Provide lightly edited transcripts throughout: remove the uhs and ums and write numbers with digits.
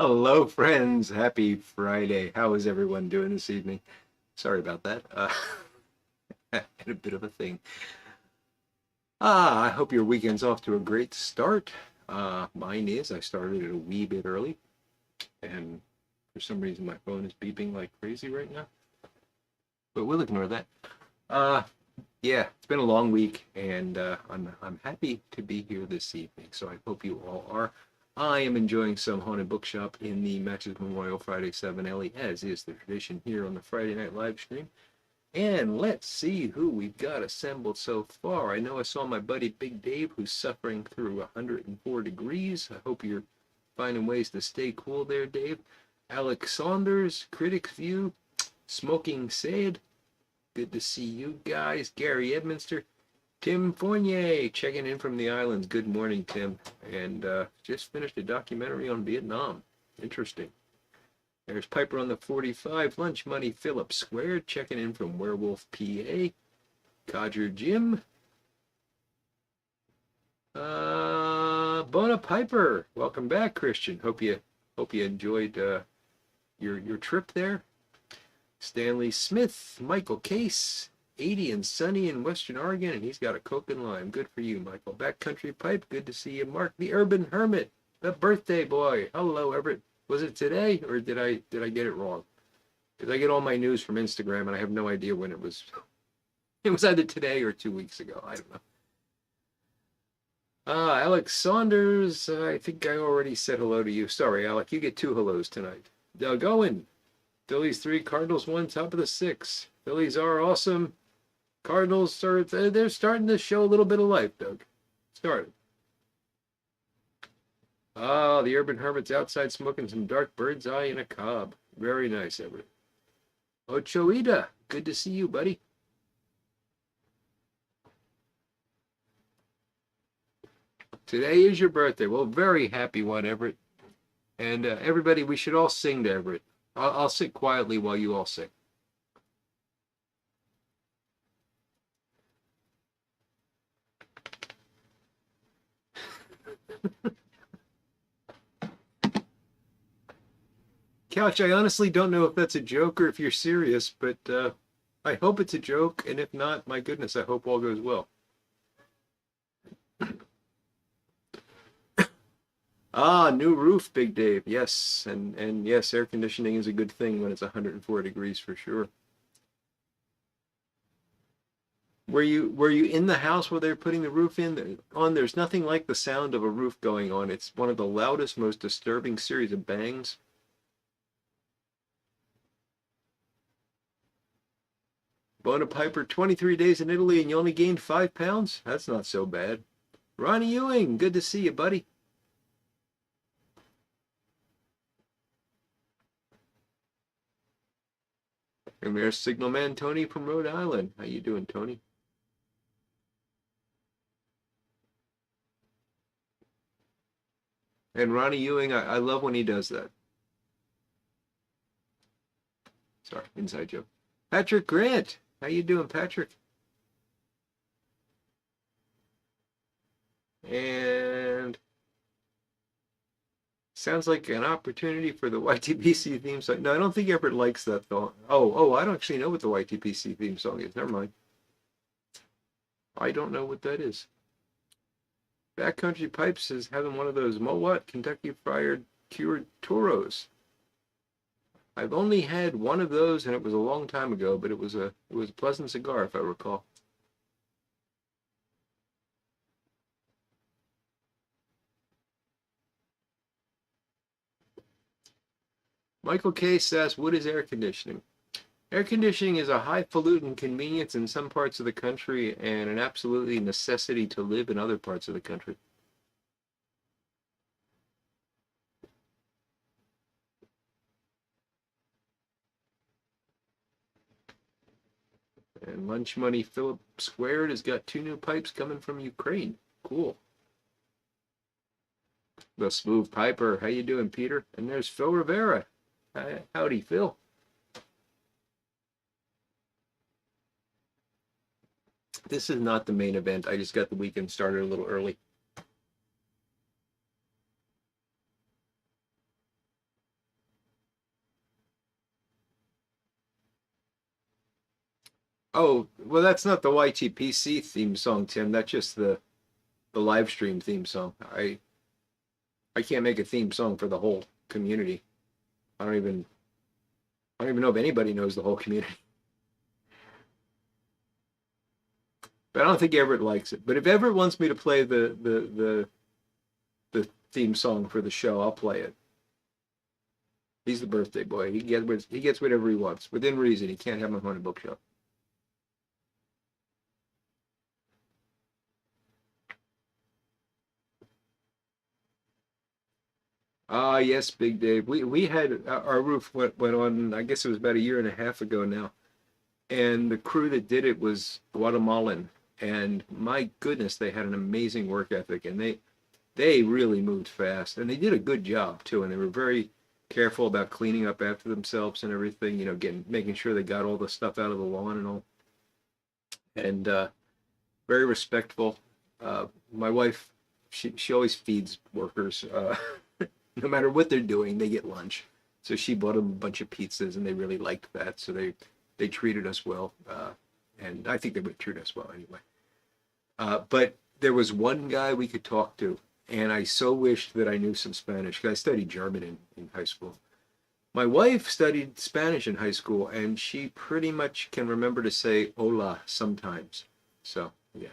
Hello, friends. Happy Friday. How is everyone doing this evening? Sorry about that. Had a bit of a thing. I hope your weekend's off to a great start. Mine is. I started it a wee bit early, and for some reason my phone is beeping like crazy right now. But we'll ignore that. Uh, yeah, it's been a long week, and I'm happy to be here this evening. So I hope you all are. I am enjoying some haunted bookshop in the Max's Memorial Friday 7 Alley, as is the tradition here on the Friday night live stream. And let's see who we've got assembled so far. I know I saw my buddy Big Dave, who's suffering through 104 degrees. I hope you're finding ways to stay cool there, Dave. Alex Saunders, Critics View, Smoking Said, good to see you guys. Gary Edminster, Tim Fournier, checking in from the islands. Good morning, Tim. And just finished a documentary on Vietnam. Interesting. There's Piper on the 45. Lunch Money Phillips Square, checking in from Werewolf, PA. Codger Jim. Bona Piper. Welcome back, Christian. Hope you enjoyed your trip there. Stanley Smith, Michael Case, 80 and sunny in Western Oregon, and he's got a Coke and lime. Good for you, Michael. Backcountry Pipe, good to see you. Mark the Urban Hermit, the birthday boy. Hello, Everett. Was it today, or did I get it wrong? Because I get all my news from Instagram, and I have no idea when it was. It was either today or 2 weeks ago. I don't know. Alex Saunders, I think I already said hello to you. Sorry, Alec, you get two hellos tonight. Doug Owen, Phillies 3, Cardinals 1, top of the 6. Phillies are awesome. Cardinals are, they're starting to show a little bit of life, Doug. Started. The Urban Hermit's outside smoking some dark bird's eye in a cob. Very nice, Everett. Ochoita, good to see you, buddy. Today is your birthday. Well, very happy one, Everett. And everybody, we should all sing to Everett. I'll sit quietly while you all sing. Couch, I honestly don't know if that's a joke or if you're serious, but I hope it's a joke, and if not, my goodness, I hope all goes well. New roof, Big Dave. Yes, and yes, air conditioning is a good thing when it's 104 degrees for sure. Were you in the house where they're putting the roof in on? There's nothing like the sound of a roof going on. It's one of the loudest, most disturbing series of bangs. Bona Piper, 23 days in Italy and you only gained 5 pounds? That's not so bad. Ronnie Ewing, good to see you, buddy. And there's Signal Man Tony from Rhode Island. How you doing, Tony? And Ronnie Ewing, I love when he does that. Sorry, inside joke. Patrick Grant, how you doing, Patrick? And sounds like an opportunity for the YTPC theme song. No, I don't think Everett likes that though. Oh, I don't actually know what the YTPC theme song is. Never mind. I don't know what that is. Backcountry Pipes is having one of those Mowat Kentucky Fried cured toros. I've only had one of those, and it was a long time ago, but it was a pleasant cigar, if I recall. Michael K says, what is air conditioning? Air conditioning is a highfalutin convenience in some parts of the country and an absolutely necessity to live in other parts of the country. And Lunch Money Philip Squared has got 2 new pipes coming from Ukraine. Cool. The Smooth Piper. How you doing, Peter? And there's Phil Rivera. Howdy, Phil. This is not the main event. I just got the weekend started a little early. Oh, well, that's not the YTPC theme song, Tim. That's just the live stream theme song. I can't make a theme song for the whole community. I don't even I don't even know if anybody knows the whole community. But I don't think Everett likes it. But if Everett wants me to play the theme song for the show, I'll play it. He's the birthday boy. He gets whatever he wants within reason. He can't have my haunted bookshelf. Ah, yes, Big Dave. We had our roof went on. I guess it was about a year and a half ago now, and the crew that did it was Guatemalan. And my goodness, they had an amazing work ethic, and they really moved fast, and they did a good job too. And they were very careful about cleaning up after themselves and everything. You know, getting making sure they got all the stuff out of the lawn and all, and very respectful. My wife, she always feeds workers. No matter what they're doing, they get lunch. So she bought them a bunch of pizzas, and they really liked that. So they treated us well, and I think they would treat us well anyway. But there was one guy we could talk to, and I so wished that I knew some Spanish because I studied German in high school. My wife studied Spanish in high school, and she pretty much can remember to say hola sometimes. So, yeah.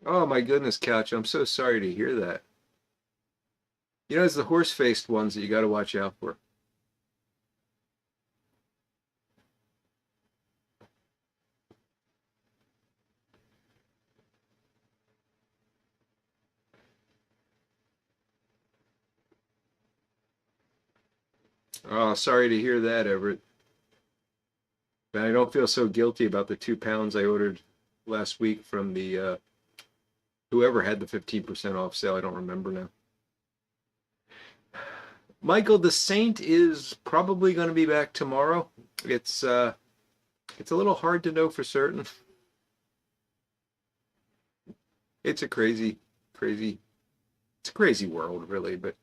Oh my goodness, Couch, I'm so sorry to hear that. You know, it's the horse-faced ones that you got to watch out for. Oh, sorry to hear that, Everett. But I don't feel so guilty about the 2 pounds I ordered last week from the whoever had the 15% off sale. I don't remember now. Michael, the Saint is probably going to be back tomorrow. It's uh, it's a little hard to know for certain. It's a crazy, it's a crazy world, really. But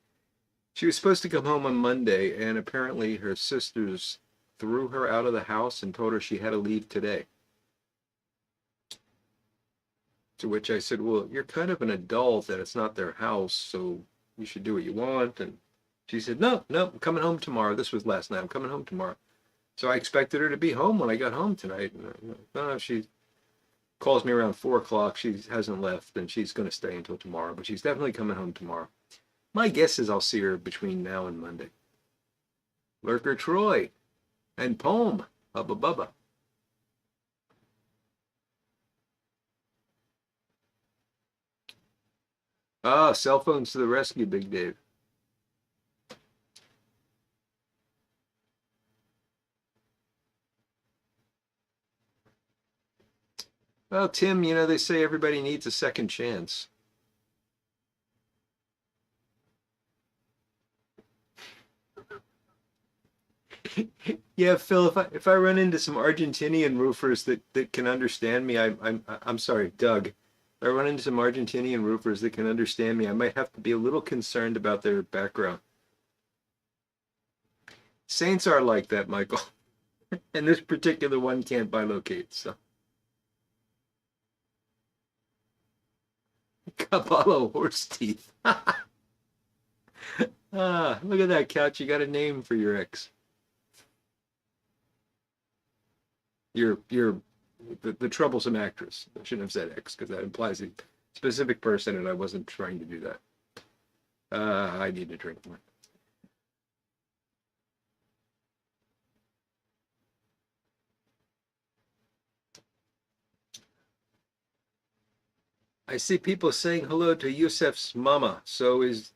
she was supposed to come home on Monday, and apparently her sisters threw her out of the house and told her she had to leave today. To which I said, "Well, you're kind of an adult, and it's not their house, so you should do what you want." And she said, "No, no, I'm coming home tomorrow." This was last night. "I'm coming home tomorrow." So I expected her to be home when I got home tonight. No, she calls me around 4 o'clock. She hasn't left, and she's going to stay until tomorrow, but she's definitely coming home tomorrow. My guess is I'll see her between now and Monday. Lurker Troy and Poem, Hubba Bubba. Ah, cell phones to the rescue, Big Dave. Well, Tim, you know, they say everybody needs a second chance. Yeah, Phil, if I run into some Argentinian roofers that can understand me, I'm sorry, Doug. If I run into some Argentinian roofers that can understand me, I might have to be a little concerned about their background. Saints are like that, Michael. And this particular one can't bilocate, so Caballo horse teeth. Ah, look at that couch. You got a name for your ex. You're the troublesome actress. I shouldn't have said ex because that implies a specific person, and I wasn't trying to do that. I need to drink more. I see people saying hello to Yusef's mama. So is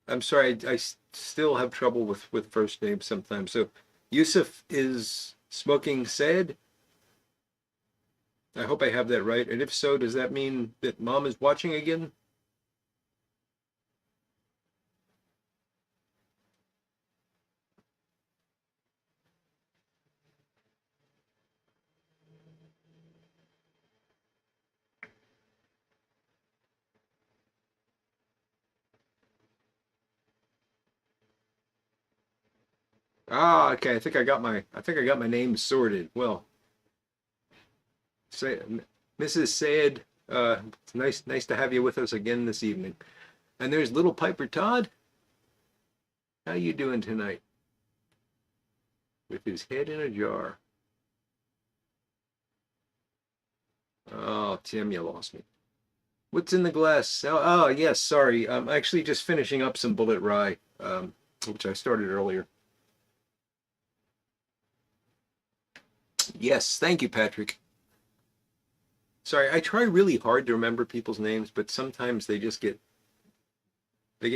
I'm sorry, I still have trouble with first names sometimes. So Yusuf is smoking said. I hope I have that right. And if so, does that mean that mom is watching again? Ah, okay. I think I got my name sorted. Well, say, Mrs. Sayed, it's nice to have you with us again this evening. And there's little Piper Todd. How you doing tonight? With his head in a jar. Oh, Tim, you lost me. What's in the glass? Oh, yes, sorry. I'm actually just finishing up some bullet rye, which I started earlier. Yes, thank you, Patrick. Sorry, I try really hard to remember people's names, but sometimes they get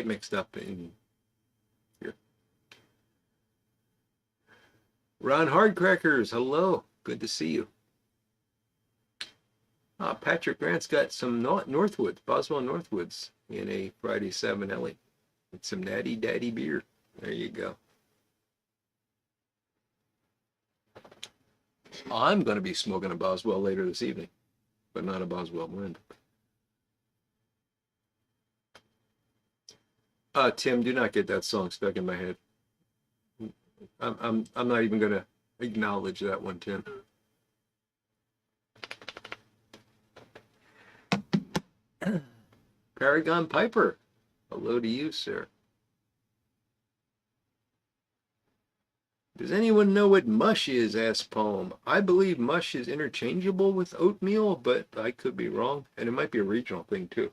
mixed up in here. Ron Hardcrackers, hello. Good to see you. Patrick Grant's got some Northwoods, Boswell Northwoods in a Friday 7 Ellie. With some Natty Daddy beer. There you go. I'm going to be smoking a Boswell later this evening, but not a Boswell blend. Tim, do not get that song stuck in my head. I'm not even going to acknowledge that one, Tim. Paragon Piper, hello to you, sir. Does anyone know what mush is? Asked Poem. I believe mush is interchangeable with oatmeal, but I could be wrong, and it might be a regional thing too.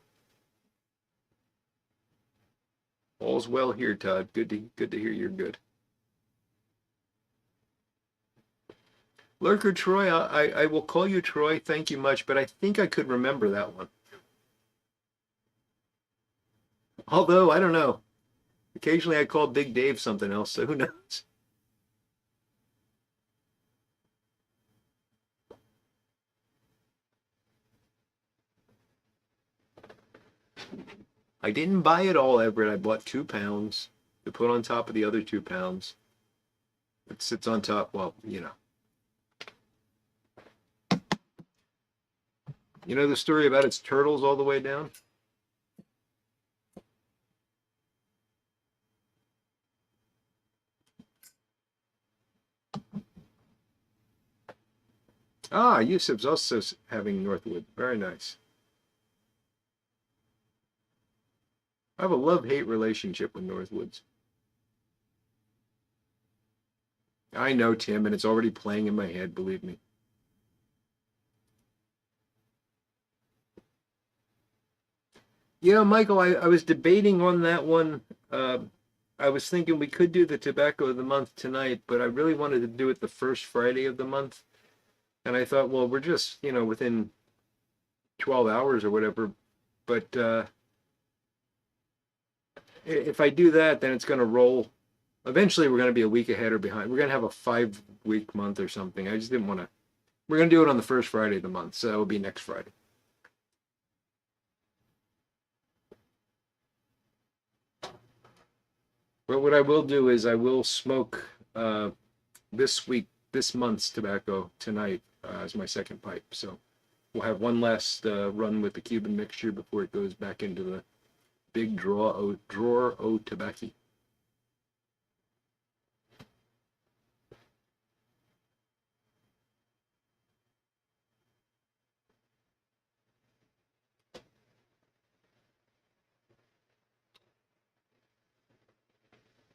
All's well here, Todd. Good to hear you're good. Lurker Troy, I will call you Troy. Thank you much, but I think I could remember that one. Although I don't know. Occasionally I call Big Dave something else, so who knows? I didn't buy it all, Everett. I bought 2 pounds to put on top of the other 2 pounds. It sits on top. Well, you know. You know the story about its turtles all the way down? Yusuf's also having Northwood. Very nice. I have a love-hate relationship with Northwoods. I know, Tim, and it's already playing in my head, believe me. You know, Michael, I was debating on that one. I was thinking we could do the tobacco of the month tonight, but I really wanted to do it the first Friday of the month. And I thought, well, we're just, within 12 hours or whatever. But if I do that, then it's going to roll. Eventually, we're going to be a week ahead or behind. We're going to have a 5-week month or something. I just didn't want to. We're going to do it on the first Friday of the month, so that will be next Friday. But what I will do is I will smoke this month's tobacco tonight as my second pipe. So we'll have one last run with the Cuban mixture before it goes back into the big drawer o tobacco.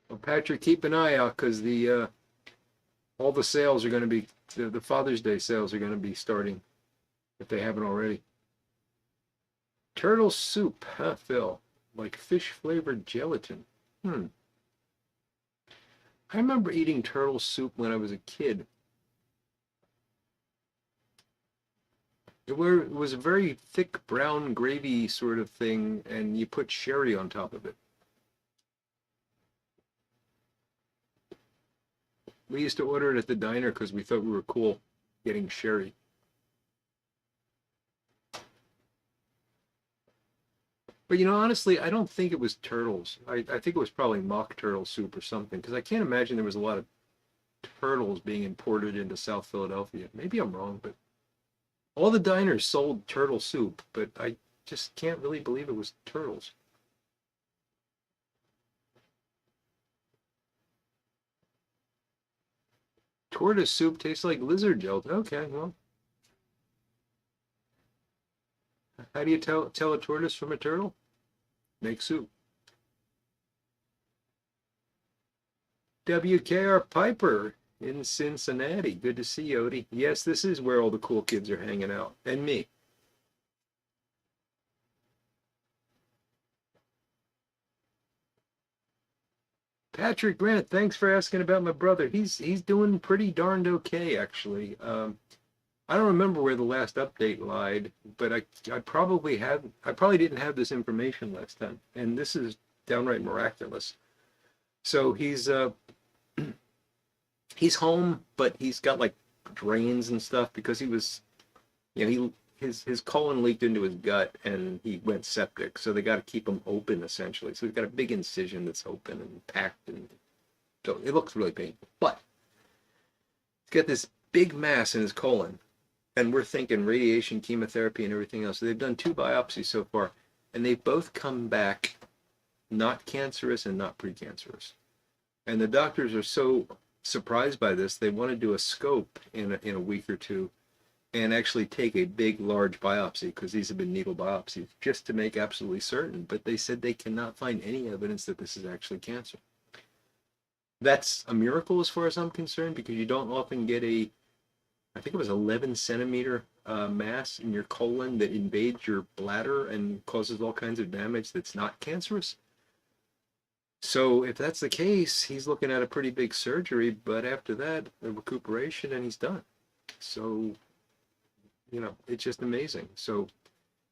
Well, Patrick, keep an eye out because the all the sales are going to be the Father's Day sales are going to be starting if they haven't already. Turtle soup, huh, Phil? Like fish flavored gelatin. I remember eating turtle soup when I was a kid. It was a very thick brown gravy sort of thing, and you put sherry on top of it. We used to order it at the diner because we thought we were cool getting sherry. But honestly, I don't think it was turtles. I think it was probably mock turtle soup or something because I can't imagine there was a lot of turtles being imported into South Philadelphia. Maybe I'm wrong, but all the diners sold turtle soup, but I just can't really believe it was turtles. Tortoise soup tastes like lizard gelatin. Okay, well, how do you tell a tortoise from a turtle? Make soup. WKR Piper in Cincinnati. Good to see you, Odie. Yes, this is where all the cool kids are hanging out. And me. Patrick Grant, thanks for asking about my brother. He's doing pretty darned okay, actually. I don't remember where the last update lied, but I probably didn't have this information last time, and this is downright miraculous. So he's home, but he's got like drains and stuff because he was, his colon leaked into his gut and he went septic. So they got to keep him open essentially. So he's got a big incision that's open and packed, and so it looks really painful. But he's got this big mass in his colon, and we're thinking radiation, chemotherapy, and everything else. So they've done 2 biopsies so far, and they've both come back not cancerous and not precancerous. And the doctors are so surprised by this, they want to do a scope in a week or two and actually take a big, large biopsy, because these have been needle biopsies, just to make absolutely certain. But they said they cannot find any evidence that this is actually cancer. That's a miracle as far as I'm concerned, because you don't often get I think it was 11 centimeter mass in your colon that invades your bladder and causes all kinds of damage that's not cancerous. So if that's the case, he's looking at a pretty big surgery, but after that, the recuperation, and he's done. So, it's just amazing. So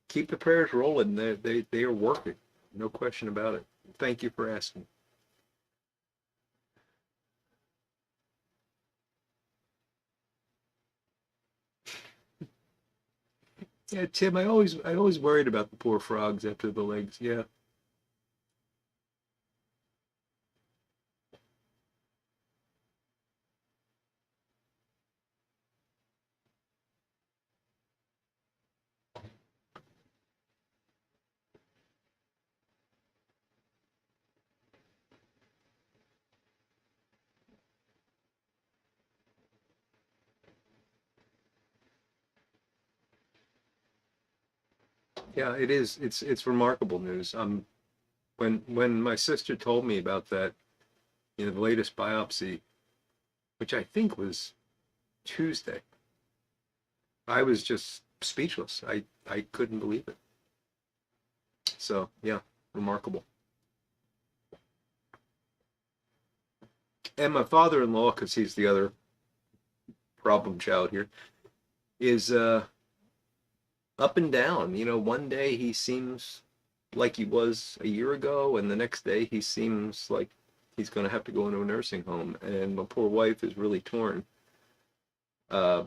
keep the prayers rolling. They are working. No question about it. Thank you for asking. Yeah, Tim, I always worried about the poor frogs after the legs. Yeah. Yeah, it is. It's remarkable news. When my sister told me about that, the latest biopsy, which I think was Tuesday, I was just speechless. I couldn't believe it. So yeah, remarkable. And my father-in-law, because he's the other problem child here, is up and down. One day he seems like he was a year ago, and the next day he seems like he's going to have to go into a nursing home. And my poor wife is really torn. Uh,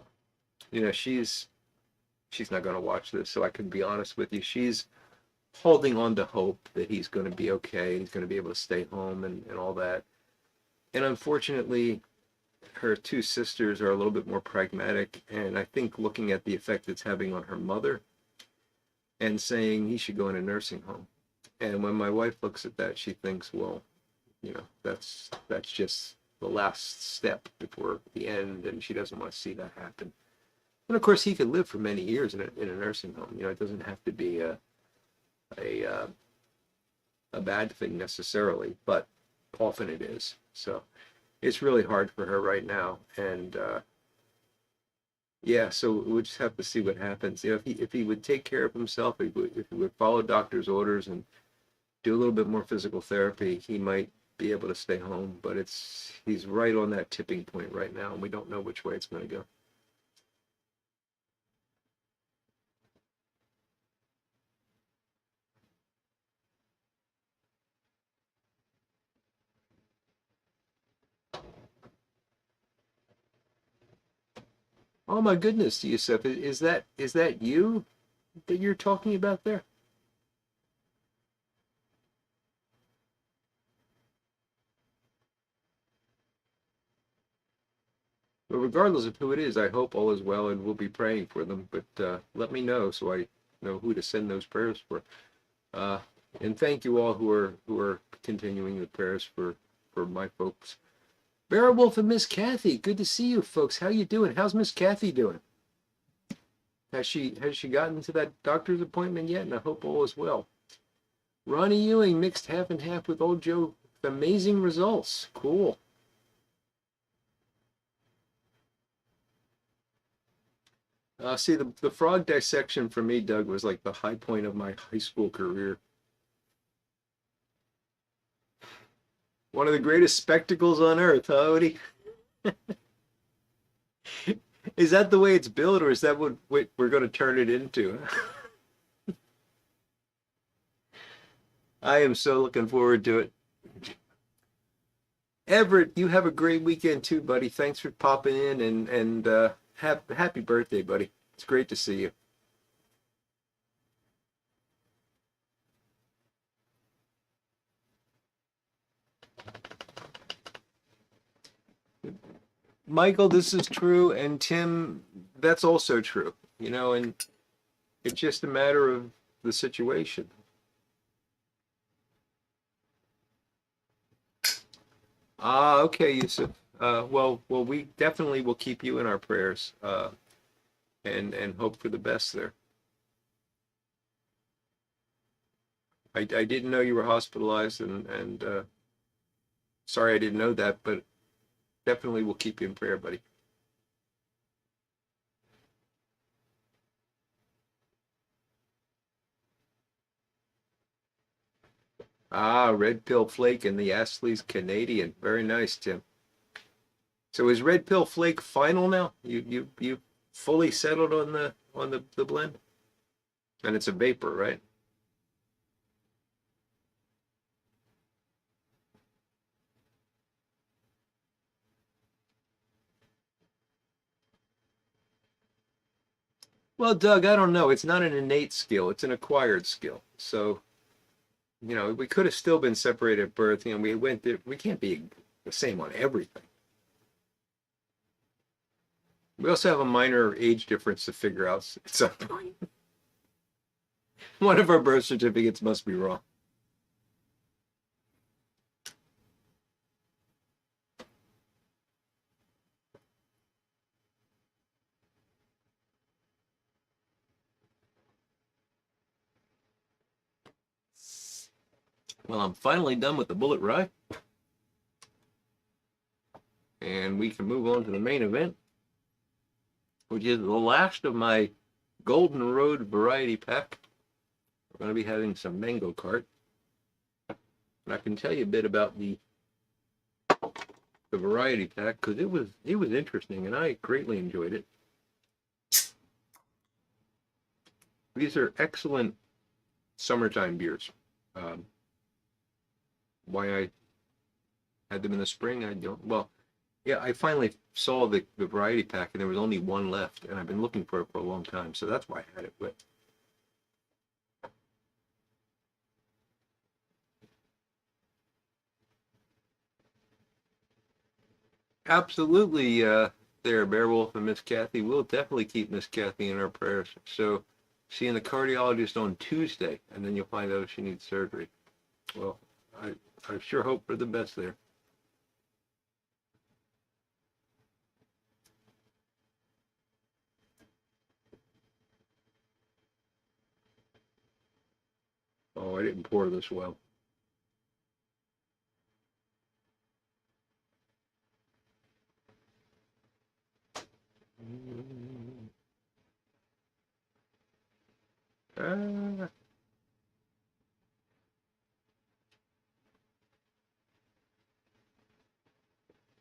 she's not going to watch this, so I can be honest with you. She's holding on to hope that he's going to be okay. He's going to be able to stay home and all that. And unfortunately, her 2 sisters are a little bit more pragmatic, and I think looking at the effect it's having on her mother and saying he should go in a nursing home. And when my wife looks at that, she thinks, well, that's just the last step before the end, and she doesn't want to see that happen. And of course, he could live for many years in a nursing home. It doesn't have to be a bad thing necessarily, but often it is. So it's really hard for her right now, and yeah, so we'll just have to see what happens. If he would take care of himself, if he would follow doctor's orders and do a little bit more physical therapy, he might be able to stay home. But he's right on that tipping point right now, and we don't know which way it's going to go. Oh my goodness, Yusuf, is that you that you're talking about there? But regardless of who it is, I hope all is well, and we'll be praying for them. But let me know so I know who to send those prayers for. Uh, and thank you all who are continuing the prayers for my folks. Beowulf and Miss Kathy, good to see you folks. How you doing? How's Miss Kathy doing? Has she gotten to that doctor's appointment yet? And I hope all is well. Ronnie Ewing mixed half and half with old Joe. Amazing results. Cool. See, the frog dissection for me, Doug, was like the high point of my high school career. One of the greatest spectacles on earth, huh, Odie? Is that the way it's built, or is that what we're going to turn it into? I am so looking forward to it. Everett, you have a great weekend too, buddy. Thanks for popping in and happy birthday, buddy. It's great to see you. Michael, this is true, and Tim, that's also true. And it's just a matter of the situation. Ah, okay, Yusuf. Well, we definitely will keep you in our prayers, and hope for the best there. I didn't know you were hospitalized, and sorry I didn't know that, but definitely will keep you in prayer, buddy. Ah, Red Pill Flake and the Astley's Canadian. Very nice, Tim. So is Red Pill Flake final now? You fully settled on the blend? And it's a vapor, right? Well, Doug, I don't know. It's not an innate skill. It's an acquired skill. So, we could have still been separated at birth. We can't be the same on everything. We also have a minor age difference to figure out at some point. One of our birth certificates must be wrong. Well, I'm finally done with the bullet rye. And we can move on to the main event, which is the last of my Golden Road variety pack. We're going to be having some mango cart. And I can tell you a bit about the variety pack because it was interesting and I greatly enjoyed it. These are excellent summertime beers. Why I had them in the spring, I don't. Well, yeah, I finally saw the variety pack and there was only one left, and I've been looking for it for a long time, so that's why I had it. But absolutely, there, Beowulf and Miss Kathy. We'll definitely keep Miss Kathy in our prayers. So, seeing the cardiologist on Tuesday, and then you'll find out if she needs surgery. Well, I sure hope for the best there. Oh, I didn't pour this well. Ah.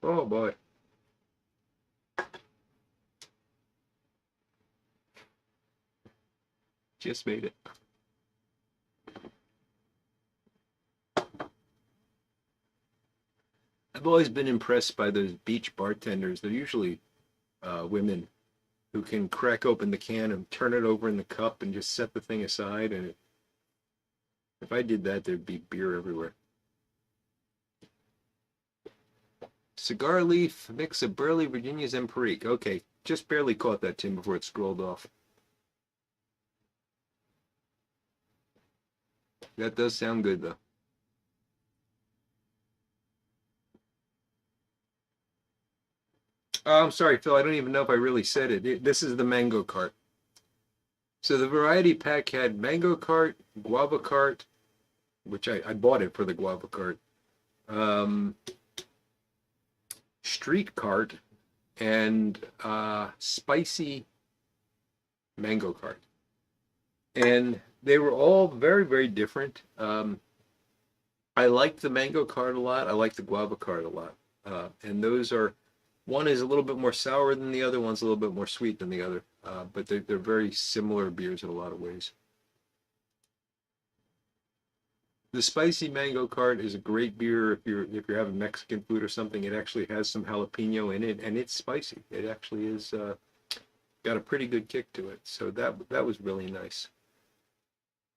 Oh boy. Just made it. I've always been impressed by those beach bartenders. They're usually women who can crack open the can and turn it over in the cup and just set the thing aside. And if I did that, there'd be beer everywhere. Cigar leaf, mix of Burley, Virginia's, and Perique. Okay, just barely caught that, Tim, before it scrolled off. That does sound good, though. Oh, I'm sorry, Phil. I don't even know if I really said it. This is the mango cart. So the variety pack had mango cart, guava cart, which I bought it for the guava cart, um, street cart, and spicy mango cart. And they were all very, very different. I like the mango cart a lot. I like the guava cart a lot. And those are, one is a little bit more sour than the other, one's a little bit more sweet than the other. But they're very similar beers in a lot of ways. The spicy mango cart is a great beer if you're having Mexican food or something. It actually has some jalapeno in it, and it's spicy. It actually is got a pretty good kick to it. So that was really nice.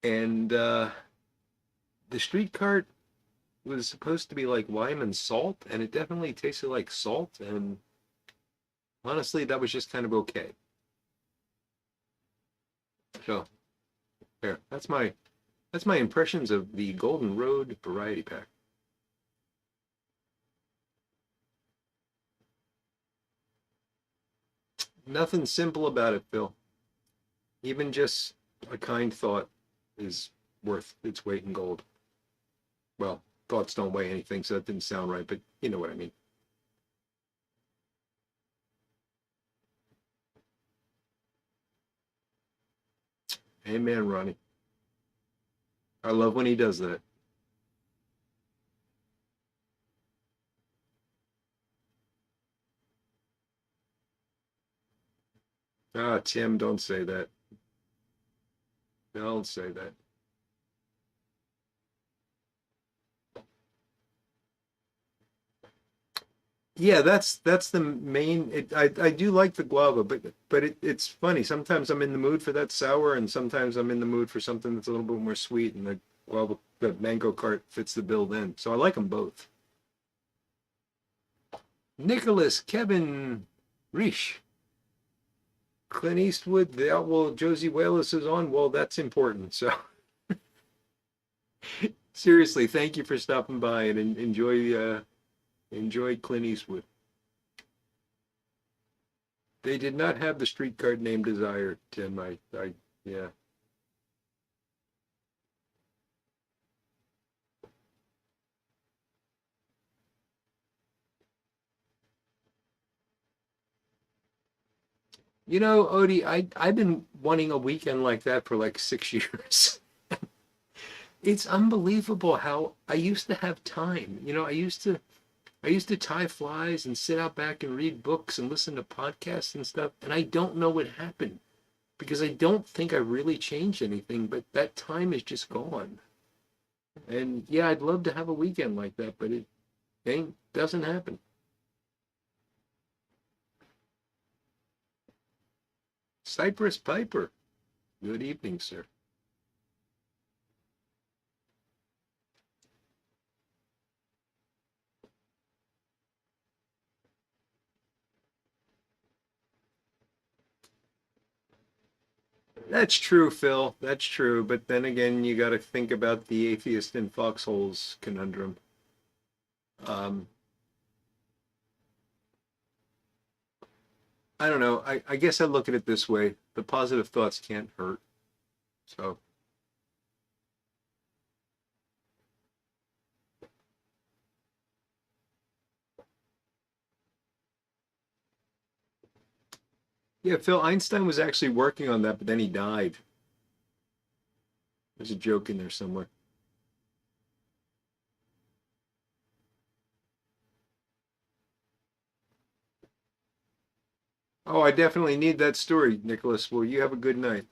And the street cart was supposed to be like lime and salt, and it definitely tasted like salt. And honestly, that was just kind of okay. So there, that's my impressions of the Golden Road Variety Pack. Nothing simple about it, Phil. Even just a kind thought is worth its weight in gold. Well, thoughts don't weigh anything, so that didn't sound right, but you know what I mean. Amen, Ronnie. I love when he does that. Ah, Tim, don't say that. Don't say that. Yeah, that's the main. I do like the guava, but it's funny. Sometimes I'm in the mood for that sour, and sometimes I'm in the mood for something that's a little bit more sweet. And the mango cart fits the bill then. So I like them both. Nicholas, Kevin, Rish, Clint Eastwood, the outlaw Josie Wales is on. Well, that's important. So seriously, thank you for stopping by and enjoy Clint Eastwood. They did not have the street card named Desire, Tim. Yeah. You know, Odie, I've been wanting a weekend like that for like 6 years. It's unbelievable how I used to have time. I used to tie flies and sit out back and read books and listen to podcasts and stuff, and I don't know what happened because I don't think I really changed anything, but that time is just gone. And yeah, I'd love to have a weekend like that, but it ain't doesn't happen. Cypress Piper. Good evening, sir. That's true, Phil. That's true. But then again, you got to think about the atheist in foxholes conundrum. Um, I don't know. I guess I look at it this way: the positive thoughts can't hurt. So yeah, Phil Einstein was actually working on that, but then he died. There's a joke in there somewhere. Oh, I definitely need that story, Nicholas. Well, you have a good night.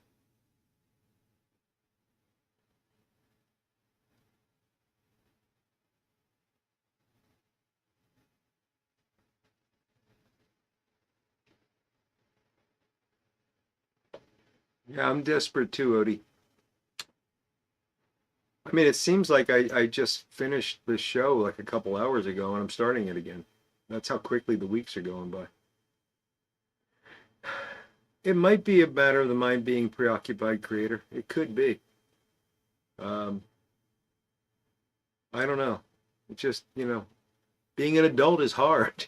Yeah, I'm desperate too, Odie. I mean, it seems like I just finished the show like a couple hours ago and I'm starting it again. That's how quickly the weeks are going by. It might be a matter of the mind being preoccupied, creator. It could be. Um, I don't know. It's just, being an adult is hard.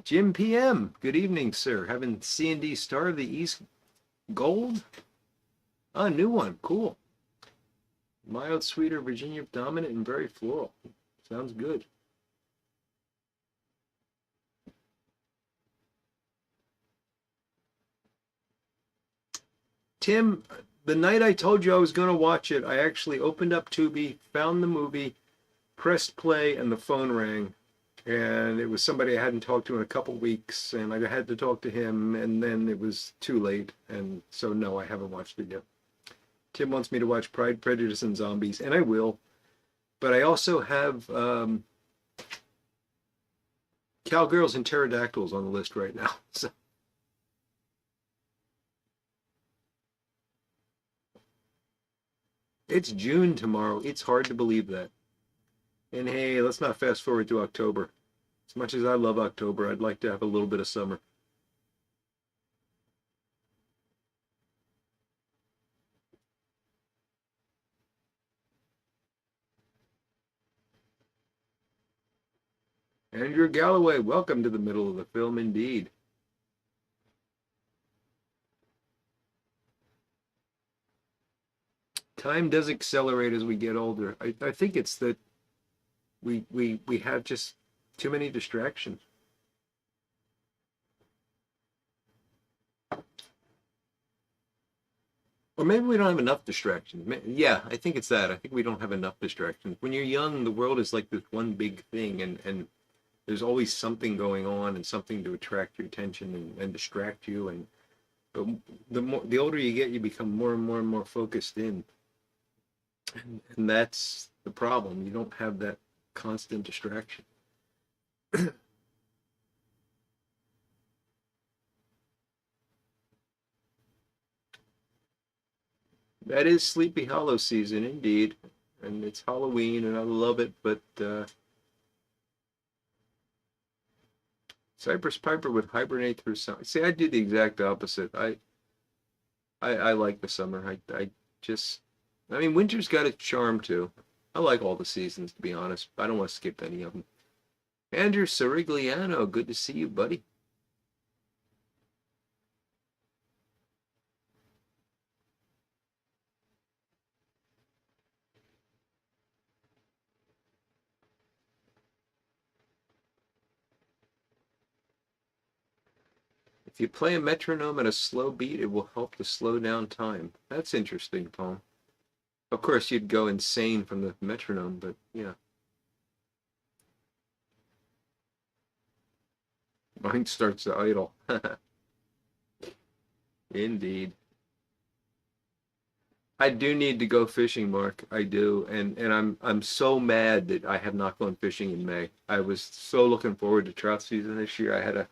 Jim PM, good evening, sir. Having C&D Star of the East Gold? Ah, new one, cool. Mild, sweeter, Virginia dominant, and very floral. Sounds good. Tim, the night I told you I was going to watch it, I actually opened up Tubi, found the movie, pressed play, and the phone rang. And it was somebody I hadn't talked to in a couple weeks, and I had to talk to him, and then it was too late. And so, no, I haven't watched it yet. Tim wants me to watch Pride, Prejudice, and Zombies, and I will. But I also have Cowgirls and Pterodactyls on the list right now. So it's June tomorrow. It's hard to believe that. And hey, let's not fast forward to October. As much as I love October, I'd like to have a little bit of summer. Andrew Galloway, welcome to the middle of the film indeed. Time does accelerate as we get older. I think it's that we have just too many distractions. Or maybe we don't have enough distractions. Yeah, I think it's that. I think we don't have enough distractions. When you're young, the world is like this one big thing, and there's always something going on and something to attract your attention and distract you. And but the older you get, you become more and more and more focused in, and that's the problem. You don't have that constant distraction. That is Sleepy Hollow season indeed, and it's Halloween, and I love it. But Cypress Piper would hibernate through summer. See, I do the exact opposite. I like the summer. I just, I mean, winter's got its charm too. I like all the seasons, to be honest. I don't want to skip any of them. Andrew Sirigliano, good to see you, buddy. If you play a metronome at a slow beat, it will help to slow down time. That's interesting, Paul. Of course, you'd go insane from the metronome, but yeah. Mine starts to idle. Indeed. I do need to go fishing, Mark. I do, and I'm so mad that I have not gone fishing in May. I was so looking forward to trout season this year. I had a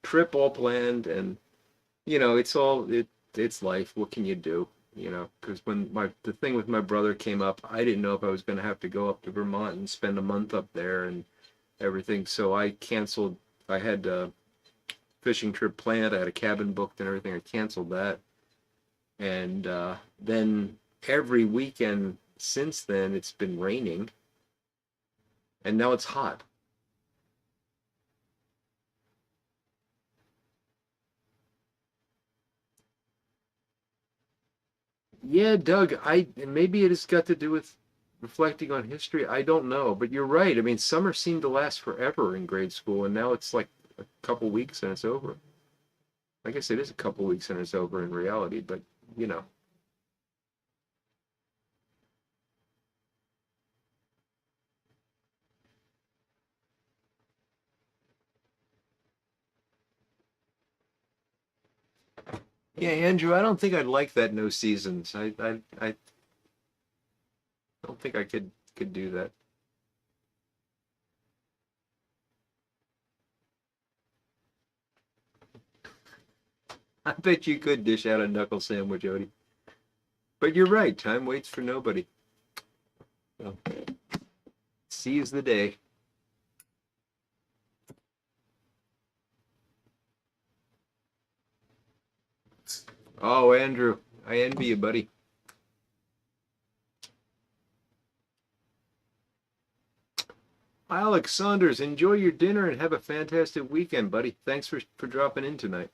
trip all planned, and it's life. What can you do? Because when the thing with my brother came up, I didn't know if I was going to have to go up to Vermont and spend a month up there and everything. So I canceled. I had a fishing trip planned. I had a cabin booked and everything. I canceled that. And then every weekend since then, it's been raining, and now it's hot. Yeah, Doug, maybe it has got to do with reflecting on history. I don't know, but you're right. I mean, summer seemed to last forever in grade school, and now it's like a couple weeks and it's over. I guess it is a couple weeks and it's over in reality, but you know. Yeah, Andrew, I don't think I'd like that no seasons. I don't think I could do that. I bet you could dish out a knuckle sandwich, Odie. But you're right, time waits for nobody. So, seize the day. Oh, Andrew, I envy you, buddy. Alex Saunders, enjoy your dinner and have a fantastic weekend, buddy. Thanks for dropping in tonight.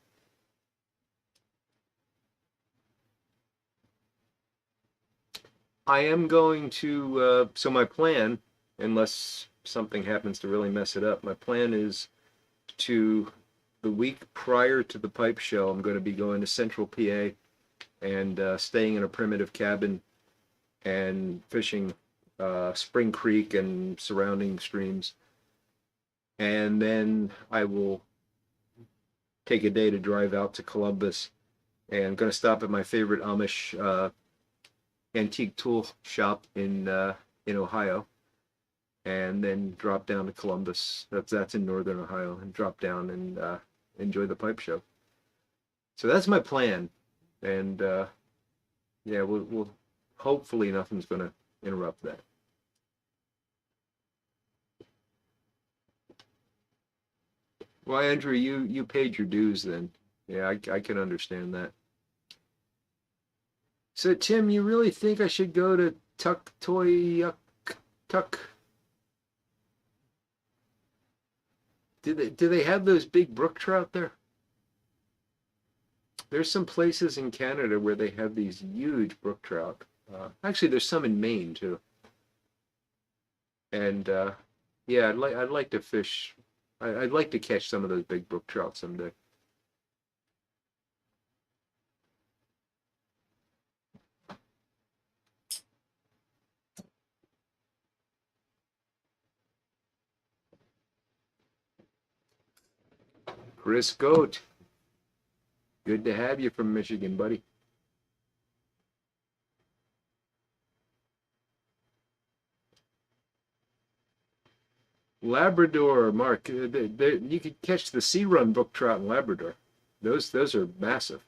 I am going to, so my plan, unless something happens to really mess it up, my plan is to, the week prior to the pipe show, I'm going to be going to Central PA and staying in a primitive cabin and fishing Spring Creek and surrounding streams. And then I will take a day to drive out to Columbus, and I'm going to stop at my favorite Amish antique tool shop in Ohio, and then drop down to Columbus. That's in northern Ohio, and drop down and enjoy the pipe show. So that's my plan, and yeah, we'll hopefully nothing's going to interrupt that. Well, Andrew, you paid your dues then. Yeah, I can understand that. So, Tim, you really think I should go to Tuck Toy Yuck Tuck? Do they have those big brook trout there? There's some places in Canada where they have these huge brook trout. Actually, there's some in Maine too. And yeah, I'd like to fish. I'd like to catch some of those big brook trout someday. Chris Goat, good to have you from Michigan, buddy. Labrador, Mark, you could catch the sea run brook trout in Labrador. Those are massive.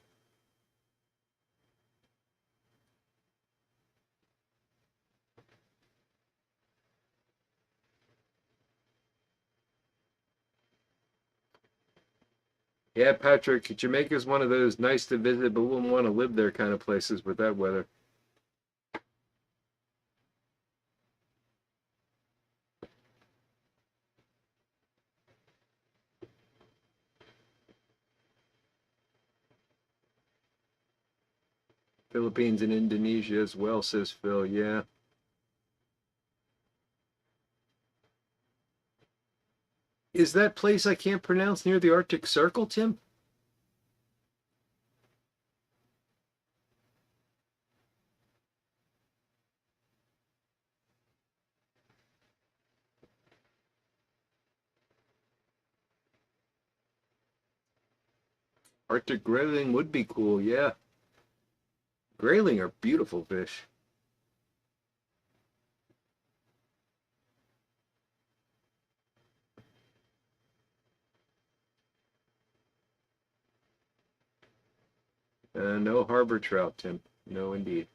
Yeah, Patrick, Jamaica's one of those nice to visit, but wouldn't want to live there kind of places with that weather. Philippines and Indonesia as well, says Phil. Yeah. Is that place I can't pronounce near the Arctic Circle, Tim? Arctic grayling would be cool, yeah. Grayling are beautiful fish. No harbor trout, Tim. No, indeed.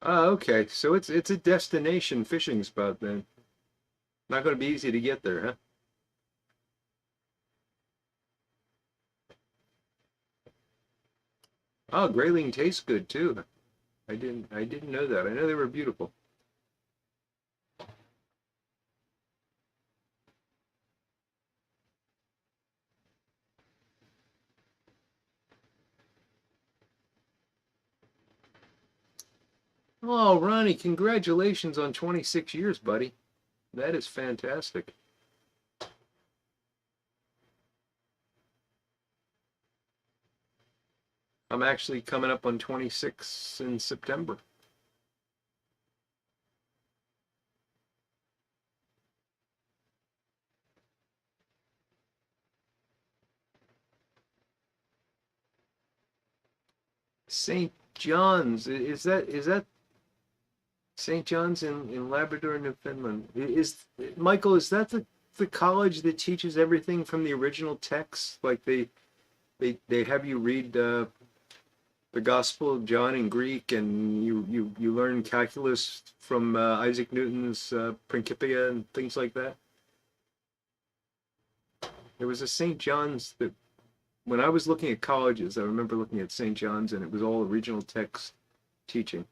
Ah, okay. So it's a destination fishing spot then. Not going to be easy to get there, huh? Oh, grayling tastes good too. I didn't know that. I know they were beautiful. Oh, Ronnie, congratulations on 26 years, buddy. That is fantastic. I'm actually coming up on 26 in September. St. John's, is that St. John's in Labrador, Newfoundland? Michael, is that the college that teaches everything from the original text? Like they have you read the Gospel of John in Greek, and you learn calculus from Isaac Newton's Principia and things like that. There was a St. John's that when I was looking at colleges, I remember looking at St. John's, and it was all original text teaching.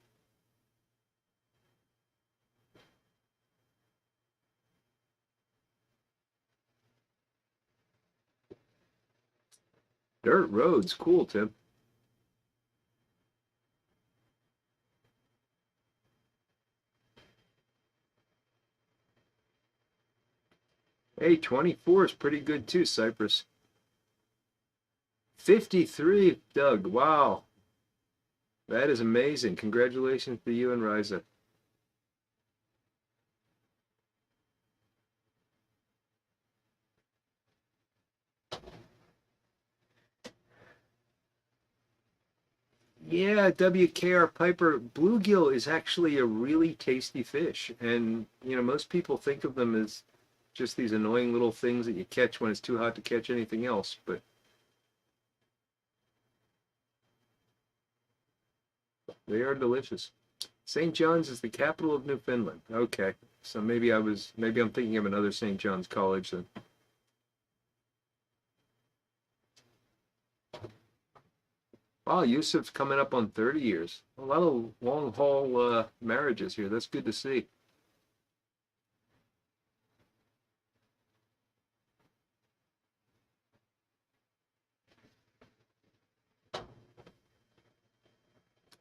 Dirt roads, cool, Tim. Hey, 24 is pretty good too, Cypress. 53, Doug. Wow. That is amazing. Congratulations to you and Riza. Yeah, WKR Piper, bluegill is actually a really tasty fish. And, most people think of them as just these annoying little things that you catch when it's too hot to catch anything else. But they are delicious. St. John's is the capital of Newfoundland. Okay. So maybe I'm thinking of another St. John's College then. Wow, Yusuf's coming up on 30 years. A lot of long haul marriages here. That's good to see.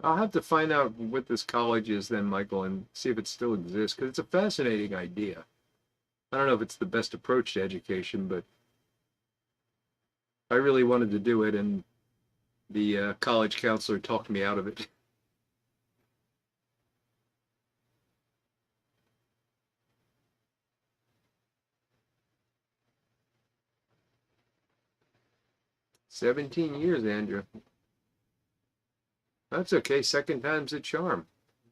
I'll have to find out what this college is then, Michael, and see if it still exists, because it's a fascinating idea. I don't know if it's the best approach to education, but I really wanted to do it, and the college counselor talked me out of it. 17 years, Andrew. That's okay. Second time's a charm.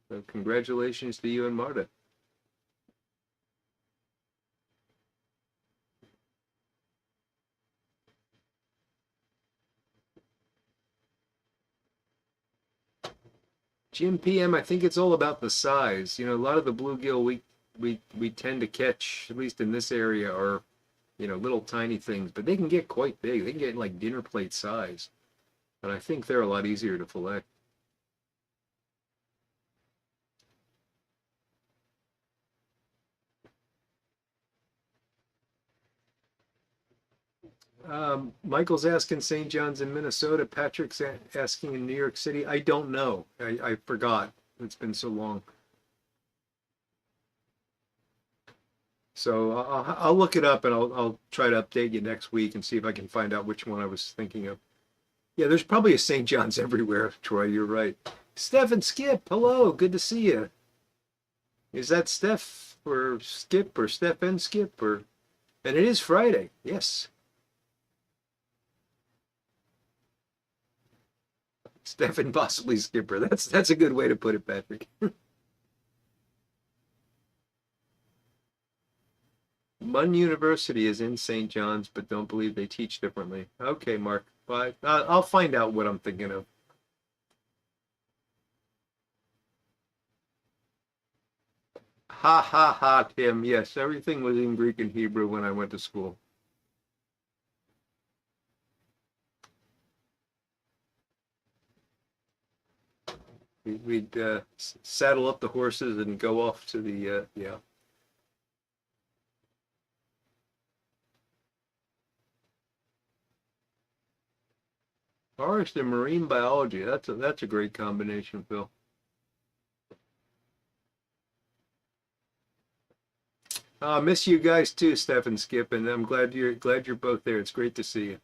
So congratulations to you and Marta. Jim PM, I think it's all about the size. A lot of the bluegill we tend to catch, at least in this area, are little tiny things, but they can get quite big. They can get like dinner plate size, and I think they're a lot easier to fillet. Michael's asking St. John's in Minnesota. Patrick's asking in New York City. I don't know. I forgot. It's been so long. So I'll look it up and I'll try to update you next week and see if I can find out which one I was thinking of. Yeah, there's probably a St. John's everywhere, Troy. You're right. Steph and Skip, hello. Good to see you. Is that Steph or Skip or Steph and Skip or? And it is Friday. Yes. Steph and possibly Skipper. That's a good way to put it, Patrick. Munn University is in St. John's, but don't believe they teach differently. Okay, Mark. Bye. I'll find out what I'm thinking of. Ha ha ha, Tim. Yes, everything was in Greek and Hebrew when I went to school. We'd saddle up the horses and go off to the, yeah. Forest and marine biology. That's a great combination, Phil. I miss you guys too, Steph and Skip, and I'm glad you're both there. It's great to see you.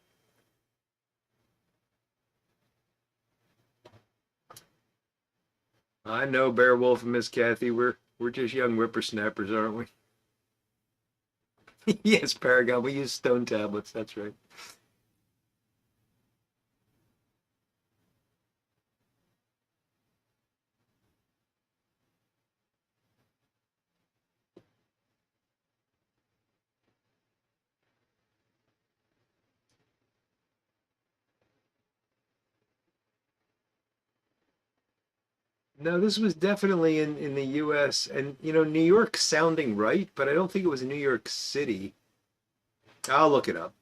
I know Beowulf and Miss Kathy. We're just young whippersnappers, aren't we? Yes, Paragon. We use stone tablets. That's right. No, this was definitely in the US, and New York sounding right, but I don't think it was New York City. I'll look it up.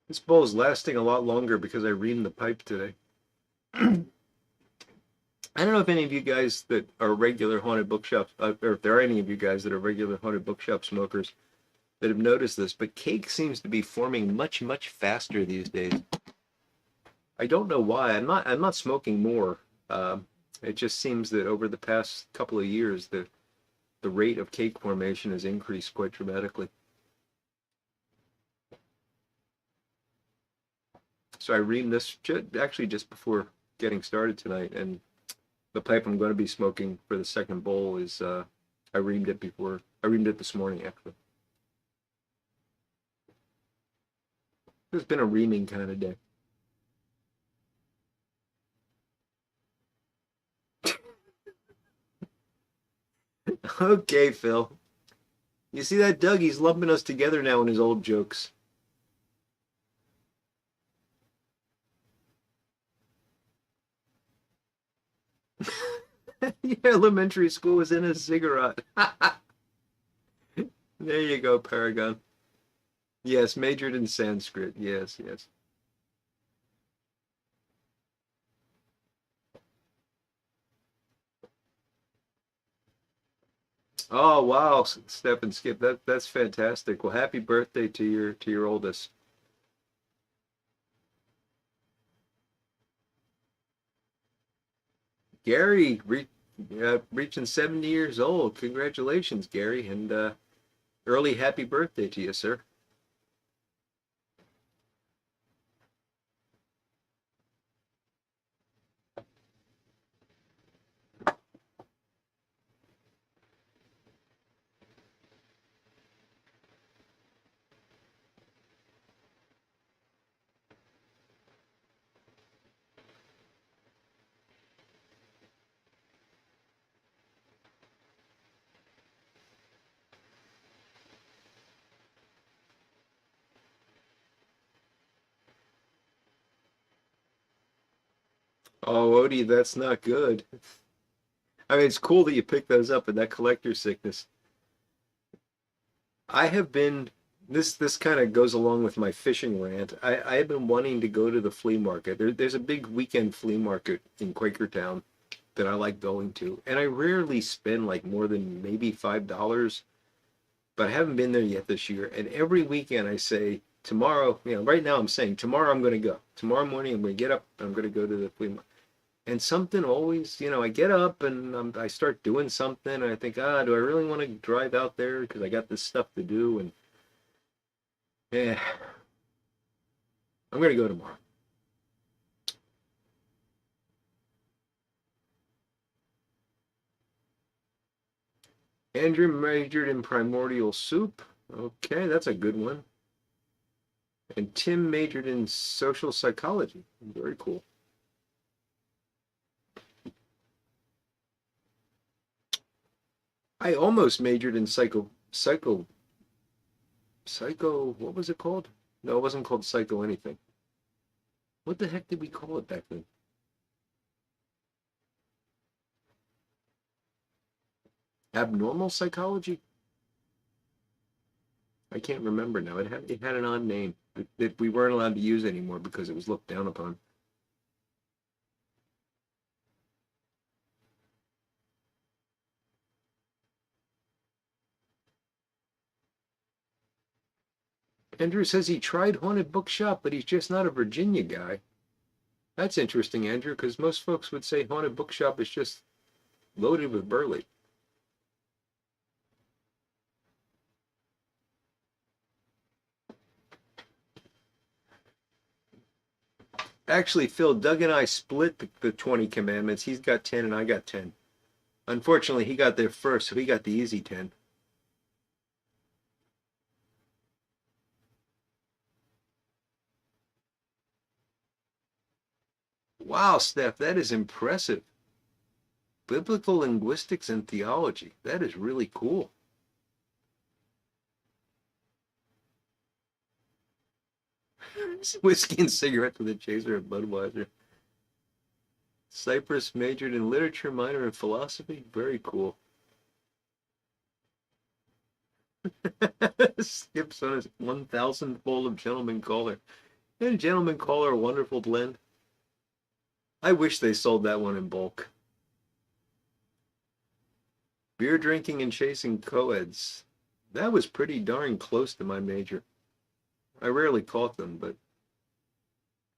This bowl is lasting a lot longer because I reamed the pipe today. I don't know if any of you guys that are regular haunted bookshops, or if there are any of you guys that are regular haunted bookshop smokers that have noticed this, but cake seems to be forming much, much faster these days. I don't know why. I'm not smoking more. It just seems that over the past couple of years, the rate of cake formation has increased quite dramatically. So I reamed this actually just before getting started tonight, and the pipe I'm going to be smoking for the second bowl is I reamed it this morning actually. It's been a reaming kind of day. Okay, Phil. You see that, Doug? He's lumping us together now in his old jokes. Your elementary school was in a ziggurat. There you go, Paragon. Yes, majored in Sanskrit. Yes, yes. Oh wow, Step and Skip. That's fantastic. Well, happy birthday to your oldest. Gary reaching 70 years old. Congratulations, Gary, and early happy birthday to you, sir. Oh, Odie, that's not good. I mean, it's cool that you picked those up in that collector sickness. I have been this kind of goes along with my fishing rant. I have been wanting to go to the flea market. There's a big weekend flea market in Quakertown that I like going to, and I rarely spend like more than maybe $5, but I haven't been there yet this year. And every weekend I say tomorrow, right now I'm saying tomorrow I'm going to go. Tomorrow morning I'm going to get up. I'm going to go to the flea market. And something always, I get up and I start doing something, and I think, do I really want to drive out there because I got this stuff to do? And yeah, I'm going to go tomorrow. Andrew majored in primordial soup. Okay, that's a good one. And Tim majored in social psychology. Very cool. I almost majored in psycho, what was it called? No, it wasn't called psycho anything. What the heck did we call it back then? Abnormal psychology? I can't remember now. It had an odd name that we weren't allowed to use anymore because it was looked down upon. Andrew says he tried haunted bookshop, but he's just not a Virginia guy. That's interesting, Andrew, because most folks would say haunted bookshop is just loaded with burley. Actually, Phil, Doug and I split the 20 commandments. He's got 10 and I got 10. Unfortunately, he got there first, so he got the easy 10. Wow, Steph, that is impressive. Biblical linguistics and theology. That is really cool. Whiskey and cigarettes with a chaser at Budweiser. Cyprus majored in literature, minor in philosophy. Very cool. Skips on his 1,000th bowl of Gentleman Caller. And Gentleman Caller, a wonderful blend. I wish they sold that one in bulk. Beer drinking and chasing co-eds. That was pretty darn close to my major. I rarely caught them, but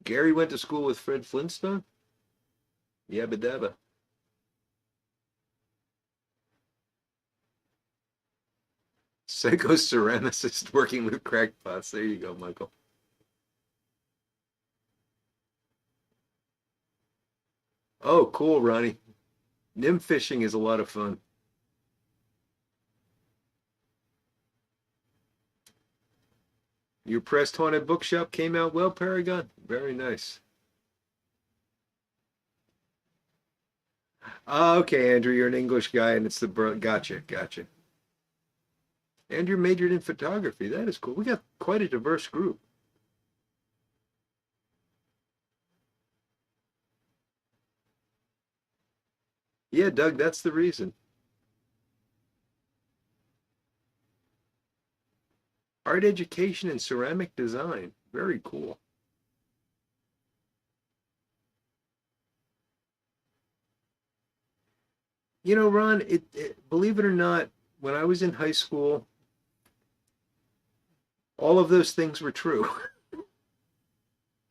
Gary went to school with Fred Flintstone? Yabba dabba. Psychoceramicist working with crackpots. There you go, Michael. Oh, cool, Ronnie. Nymph fishing is a lot of fun. Your pressed haunted bookshop came out well, Paragon. Very nice. Okay, Andrew, you're an English guy, and it's the gotcha, gotcha. Andrew majored in photography. That is cool. We got quite a diverse group. Yeah, Doug, that's the reason. Art education and ceramic design. Very cool. You know, Ron, believe it or not, when I was in high school, all of those things were true.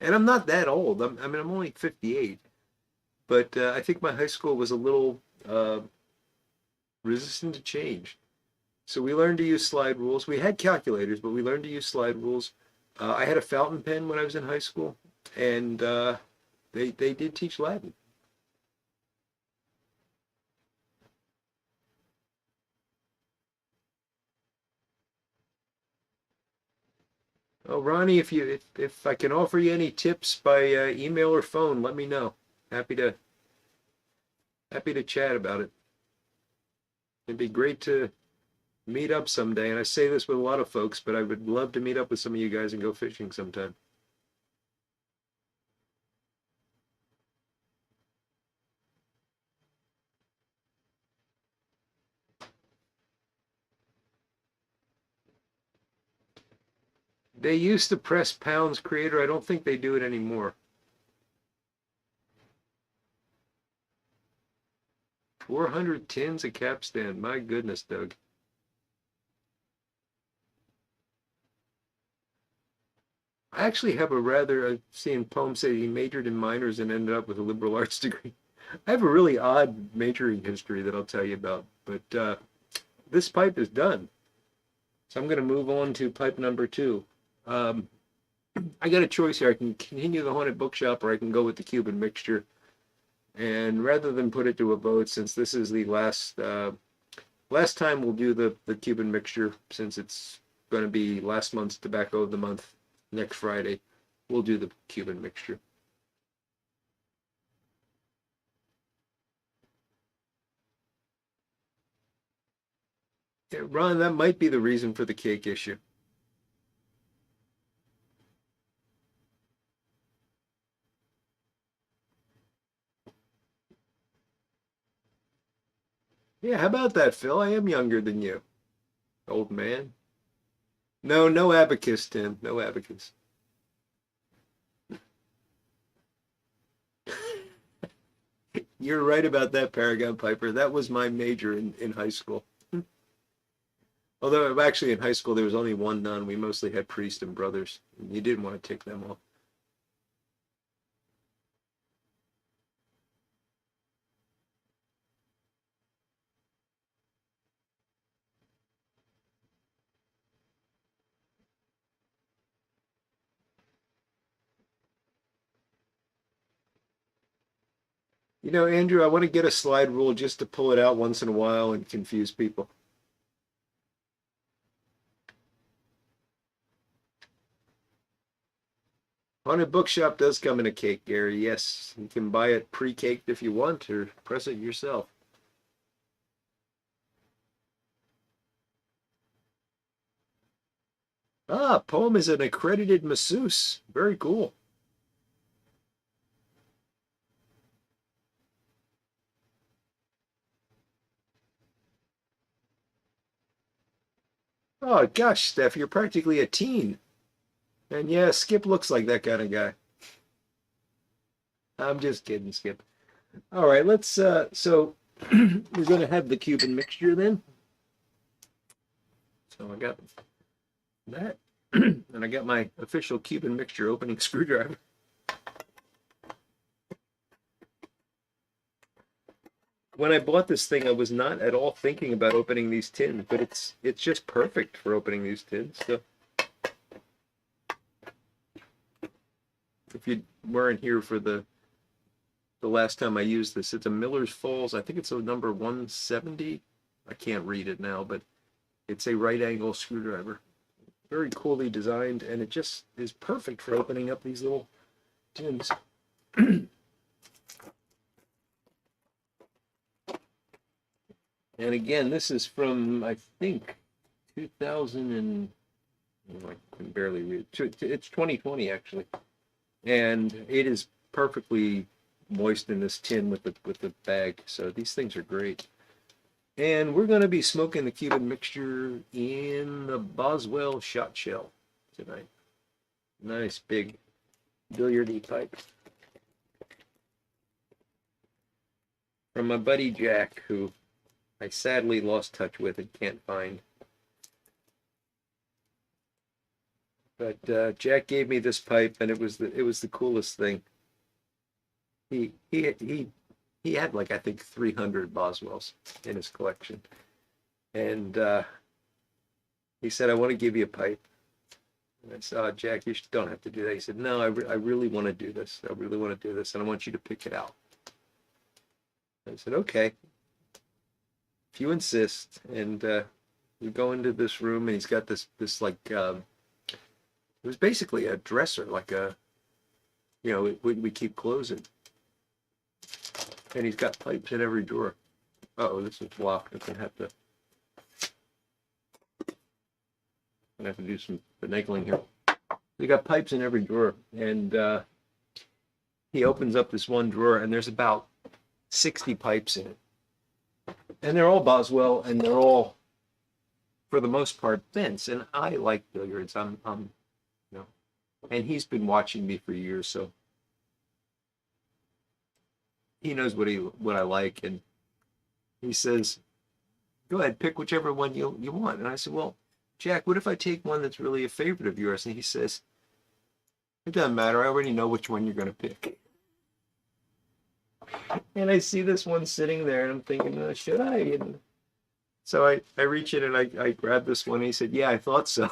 And I'm not that old. I mean, I'm only 58. But I think my high school was a little resistant to change. So we learned to use slide rules. We had calculators, but we learned to use slide rules. I had a fountain pen when I was in high school, and they did teach Latin. Oh, Ronnie, if I can offer you any tips by email or phone, let me know. Happy to happy to chat about it. It'd be great to meet up someday. And I say this with a lot of folks, but I would love to meet up with some of you guys and go fishing sometime. They used to press pounds creator. I don't think they do it anymore. 400 tins of capstan. My goodness, Doug. I actually have a rather, I've seen poems say he majored in minors and ended up with a liberal arts degree. I have a really odd majoring history that I'll tell you about, but this pipe is done. So I'm going to move on to pipe number 2. I got a choice here. I can continue the haunted bookshop or I can go with the Cuban mixture. And rather than put it to a vote, since this is the last time we'll do the Cuban mixture, since it's going to be last month's tobacco of the month next Friday, we'll do the Cuban mixture. Yeah, Ron, that might be the reason for the cake issue. Yeah, how about that, Phil? I am younger than you, old man. No, no abacus, Tim. No abacus. You're right about that, Paragon Piper. That was my major in high school. Although actually in high school there was only one nun. We mostly had priests and brothers. You didn't want to take them off. You know, Andrew, I want to get a slide rule just to pull it out once in a while and confuse people. Haunted Bookshop does come in a cake, Gary. Yes, you can buy it pre-caked if you want or press it yourself. Ah, poem is an accredited masseuse. Very cool. Oh gosh, Steph, you're practically a teen. And yeah, Skip looks like that kind of guy. I'm just kidding, Skip. All right, let's so we're gonna have the Cuban mixture then. So I got that. And I got my official Cuban mixture opening screwdriver. When I bought this thing, I was not at all thinking about opening these tins, but it's just perfect for opening these tins. So if you weren't here for the last time I used this, it's a Miller's Falls. I think it's a number 170. I can't read it now, but it's a right angle screwdriver. Very coolly designed, and it just is perfect for opening up these little tins. And again, this is from, I think, 2000 and, I can barely read it. It's 2020 actually. And it is perfectly moist in this tin with the bag. So these things are great. And we're going to be smoking the Cuban mixture in the Boswell shot shell tonight. Nice big billiardy pipe. From my buddy Jack, who I sadly lost touch with and can't find. But Jack gave me this pipe, and it was the coolest thing. He had like I think 300 Boswells in his collection, and he said, "I want to give you a pipe." And I said, "Oh, Jack, you don't have to do that." He said, "No, I really want to do this. I really want to do this, and I want you to pick it out." I said, "Okay, if you insist." And we go into this room, and he's got this like it was basically a dresser, like a we keep clothes in, and he's got pipes in every drawer. Oh, this is locked. I'm gonna have to do some finagling here. He got pipes in every drawer, and he opens up this one drawer, and there's about 60 pipes in it, and they're all Boswell, and they're all, for the most part, Vince. And I like billiards. And he's been watching me for years, so he knows what I like. And he says, "Go ahead, pick whichever one you want." And I said, "Well, Jack, what if I take one that's really a favorite of yours?" And he says, "It doesn't matter. I already know which one you're going to pick." And I see this one sitting there, and I'm thinking, should I? And so I reach in and I grab this one. And he said, "Yeah, I thought so."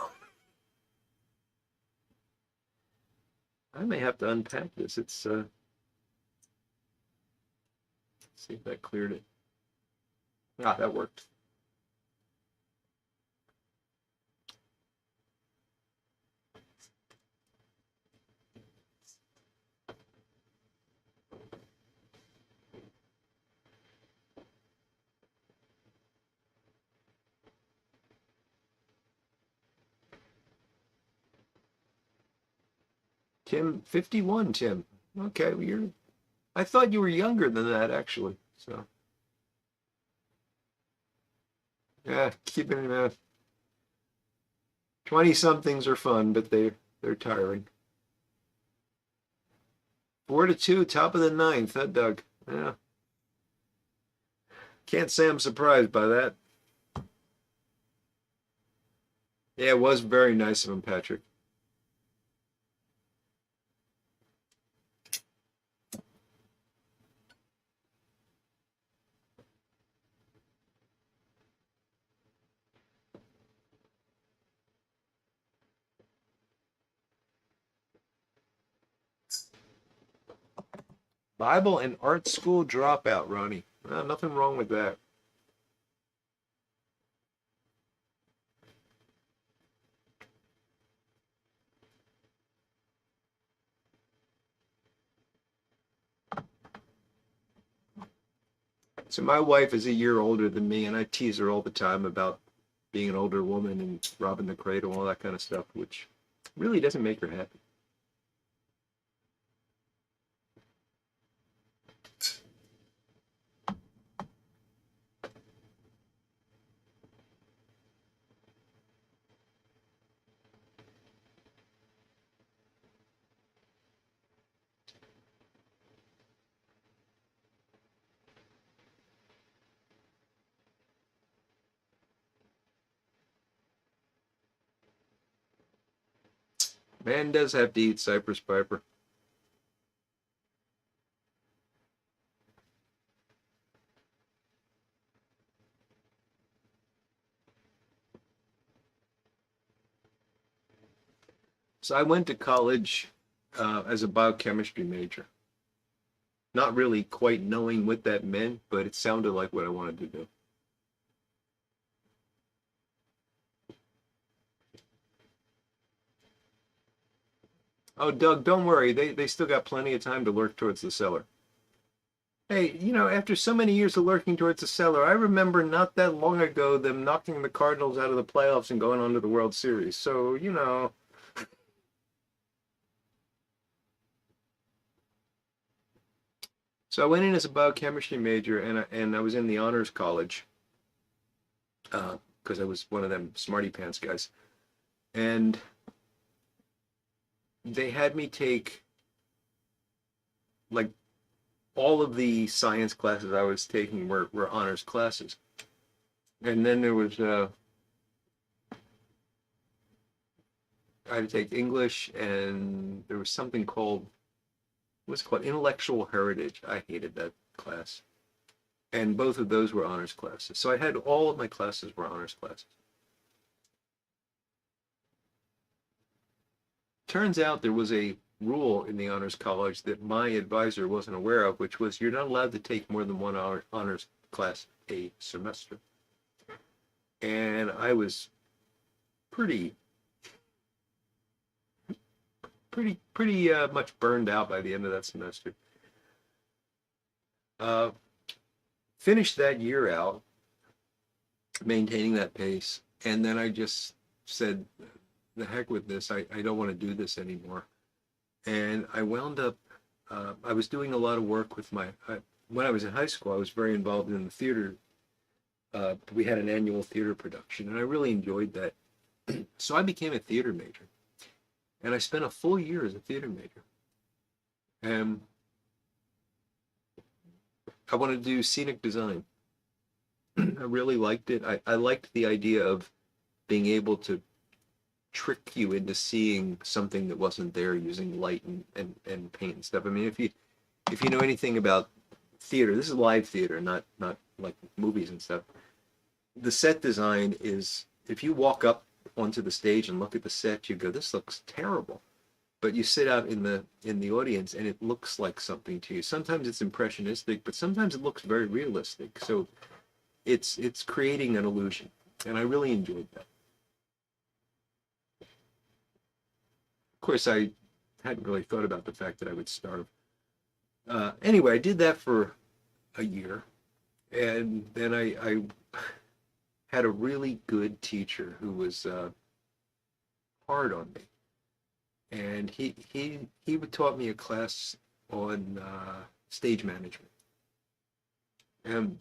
I may have to unpack this. It's let's see if that cleared it. Ah, that worked. Tim, 51, Tim. Okay, well, I thought you were younger than that, actually. So, yeah, keeping in mind, 20 somethings are fun, but they're tiring. 4-2, top of the ninth, huh, Doug? Yeah. Can't say I'm surprised by that. Yeah, it was very nice of him, Patrick. Bible and art school dropout, Ronnie. Well, nothing wrong with that. So my wife is a year older than me, and I tease her all the time about being an older woman and robbing the cradle, all that kind of stuff, which really doesn't make her happy. Man does have to eat Cypress Piper. So I went to college as a biochemistry major, not really quite knowing what that meant, but it sounded like what I wanted to do. Oh, Doug, don't worry. They still got plenty of time to lurk towards the cellar. Hey, after so many years of lurking towards the cellar, I remember not that long ago them knocking the Cardinals out of the playoffs and going on to the World Series. So. So I went in as a biochemistry major, and I was in the honors college because I was one of them smarty pants guys. And they had me take like all of the science classes I was taking were honors classes. And then there was I had to take English, and there was something called what's it called intellectual heritage. I hated that class, and both of those were honors classes. So I had all of my classes were honors classes. Turns out there was a rule in the honors college that my advisor wasn't aware of, which was you're not allowed to take more than one honors class a semester. And I was pretty much burned out by the end of that semester. Uh, Finished that year out, maintaining that pace, and then I just said, the heck with this. I don't want to do this anymore. And I wound up, I was doing a lot of work with when I was in high school, I was very involved in the theater. We had an annual theater production, and I really enjoyed that. So I became a theater major. And I spent a full year as a theater major. And I wanted to do scenic design. I really liked it. I liked the idea of being able to trick you into seeing something that wasn't there using light and paint and stuff. I mean, if you know anything about theater, this is live theater, not like movies and stuff. The set design is, if you walk up onto the stage and look at the set, you go, this looks terrible. But you sit out in the audience and it looks like something to you. Sometimes it's impressionistic, but sometimes it looks very realistic. So it's creating an illusion, and I really enjoyed that. Of course, I hadn't really thought about the fact that I would starve. Anyway, I did that for a year, and then I had a really good teacher who was hard on me, and he taught me a class on stage management, and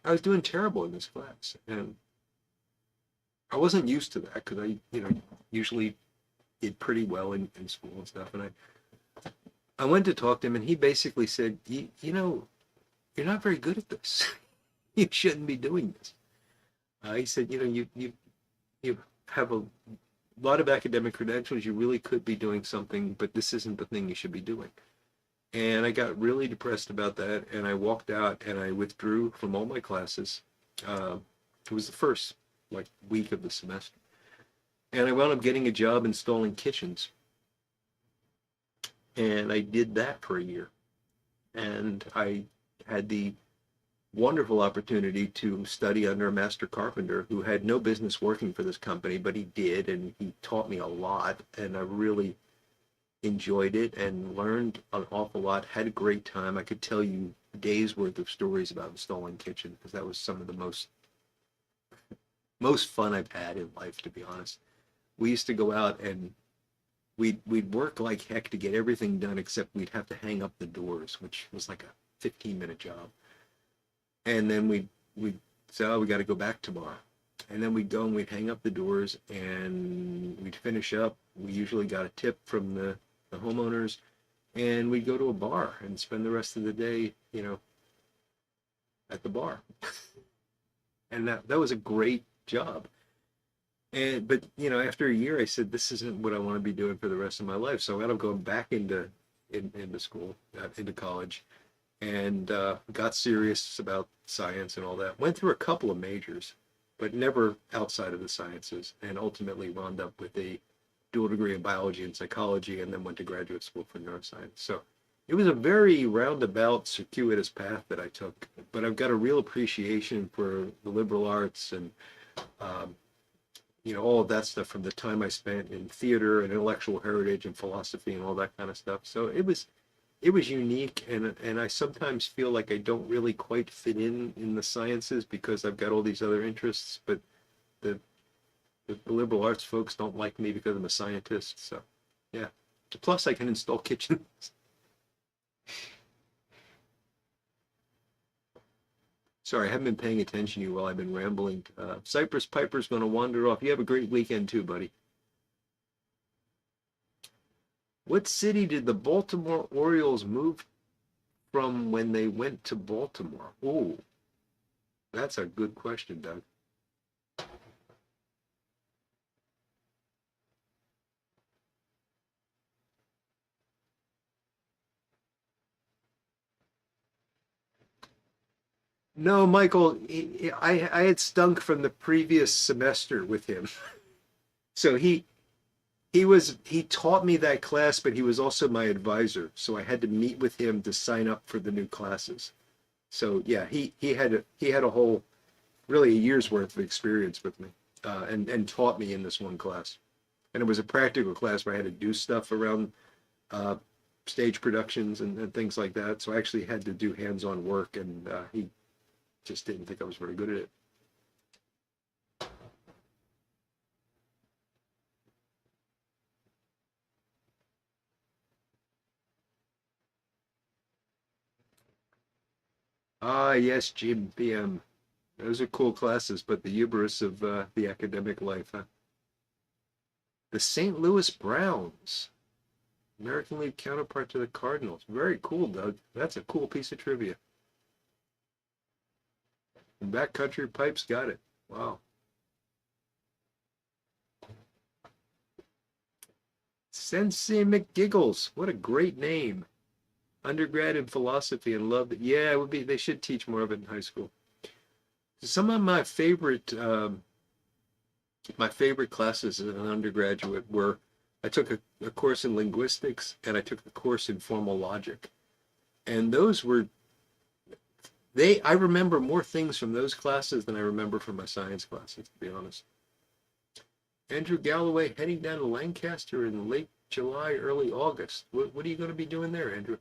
I was doing terrible in this class, and I wasn't used to that because I usually did pretty well in school and stuff, and I went to talk to him, and he basically said, you're not very good at this. You shouldn't be doing this. He said, you have a lot of academic credentials. You really could be doing something, but this isn't the thing you should be doing. And I got really depressed about that, and I walked out and I withdrew from all my classes. It was the first week of the semester, and I wound up getting a job installing kitchens. And I did that for a year, and I had the wonderful opportunity to study under a master carpenter who had no business working for this company, but he did, and he taught me a lot, and I really enjoyed it and learned an awful lot, had a great time. I could tell you days worth of stories about installing kitchen because that was some of the most most fun I've had in life, to be honest. We used to go out and we'd work like heck to get everything done, except we'd have to hang up the doors, which was like a 15-minute job. And then we'd say, oh, we got to go back tomorrow. And then we'd go and we'd hang up the doors and we'd finish up. We usually got a tip from the homeowners, and we'd go to a bar and spend the rest of the day, at the bar. And that was a great job. But after a year, I said, this isn't what I want to be doing for the rest of my life. So I ended up going back into school, into college, and got serious about science and all that. Went through a couple of majors, but never outside of the sciences, and ultimately wound up with a dual degree in biology and psychology, and then went to graduate school for neuroscience. So it was a very roundabout, circuitous path that I took, but I've got a real appreciation for the liberal arts and um, all of that stuff from the time I spent in theater and intellectual heritage and philosophy and all that kind of stuff. So it was unique, and I sometimes feel like I don't really quite fit in the sciences because I've got all these other interests, but the the liberal arts folks don't like me because I'm a scientist. So yeah. Plus I can install kitchens. Sorry, I haven't been paying attention to you while I've been rambling. Cypress Piper's going to wander off. You have a great weekend too, buddy. What city did the Baltimore Orioles move from when they went to Baltimore? Oh, that's a good question, Doug. No, Michael, I had stunk from the previous semester with him. So he taught me that class, but he was also my advisor. So I had to meet with him to sign up for the new classes. So yeah, he had a whole really a year's worth of experience with me, and taught me in this one class. And it was a practical class where I had to do stuff around uh, stage productions and things like that. So I actually had to do hands-on work, and he just didn't think I was very good at it. Ah, yes, Jim PM. Those are cool classes, but the hubris of the academic life, huh? The St. Louis Browns, American League counterpart to the Cardinals. Very cool, Doug. That's a cool piece of trivia. And Backcountry Pipes got it. Wow. Sensei McGiggles. What a great name. Undergrad in philosophy and love it. Yeah, it would be. They should teach more of it in high school. Some of my favorite classes as an undergraduate were I took a course in linguistics and I took a course in formal logic. And those were I remember more things from those classes than I remember from my science classes, to be honest. Andrew Galloway heading down to Lancaster in late July, early August. What are you going to be doing there, Andrew?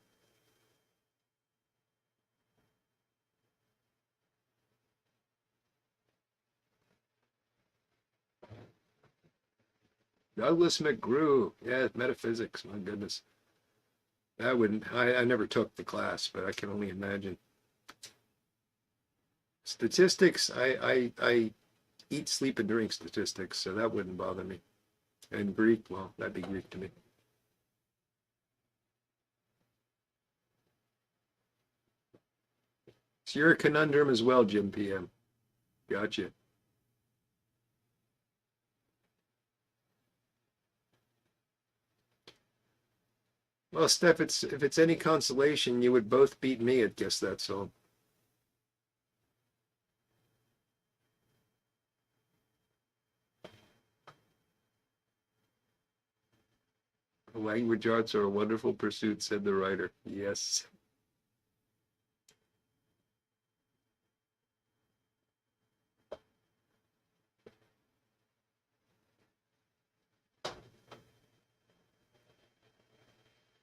Douglas McGrew. Yeah, metaphysics. My goodness. I never took the class, but I can only imagine. Statistics, I eat, sleep, and drink statistics, so that wouldn't bother me. And Greek, well, that'd be Greek to me. So you're a conundrum as well, Jim PM. Gotcha. Well, Steph, if it's any consolation, you would both beat me at Guess That Song. Language arts are a wonderful pursuit, said the writer. Yes.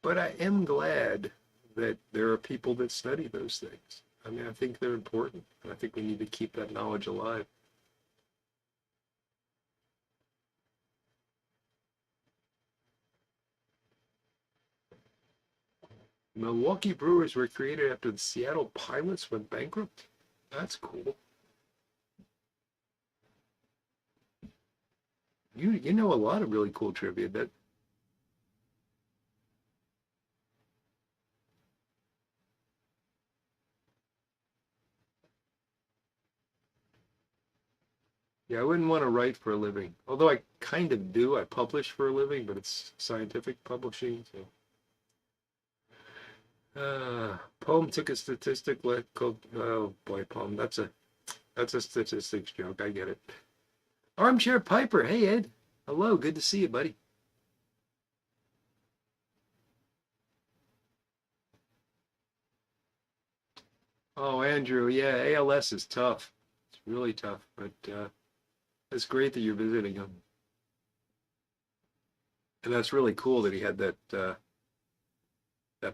But I am glad that there are people that study those things. I mean, I think they're important, and I think we need to keep that knowledge alive. Milwaukee Brewers were created after the Seattle Pilots went bankrupt. That's cool. You know a lot of really cool trivia. That Yeah, I wouldn't want to write for a living. Although I kind of do. I publish for a living, but it's scientific publishing. So, poem took a statistic called. Oh boy, poem. That's a statistics joke. I get it. Armchair Piper. Hey Ed. Hello. Good to see you, buddy. Oh, Andrew. Yeah, ALS is tough. It's really tough, but it's great that you're visiting him, and that's really cool that he had that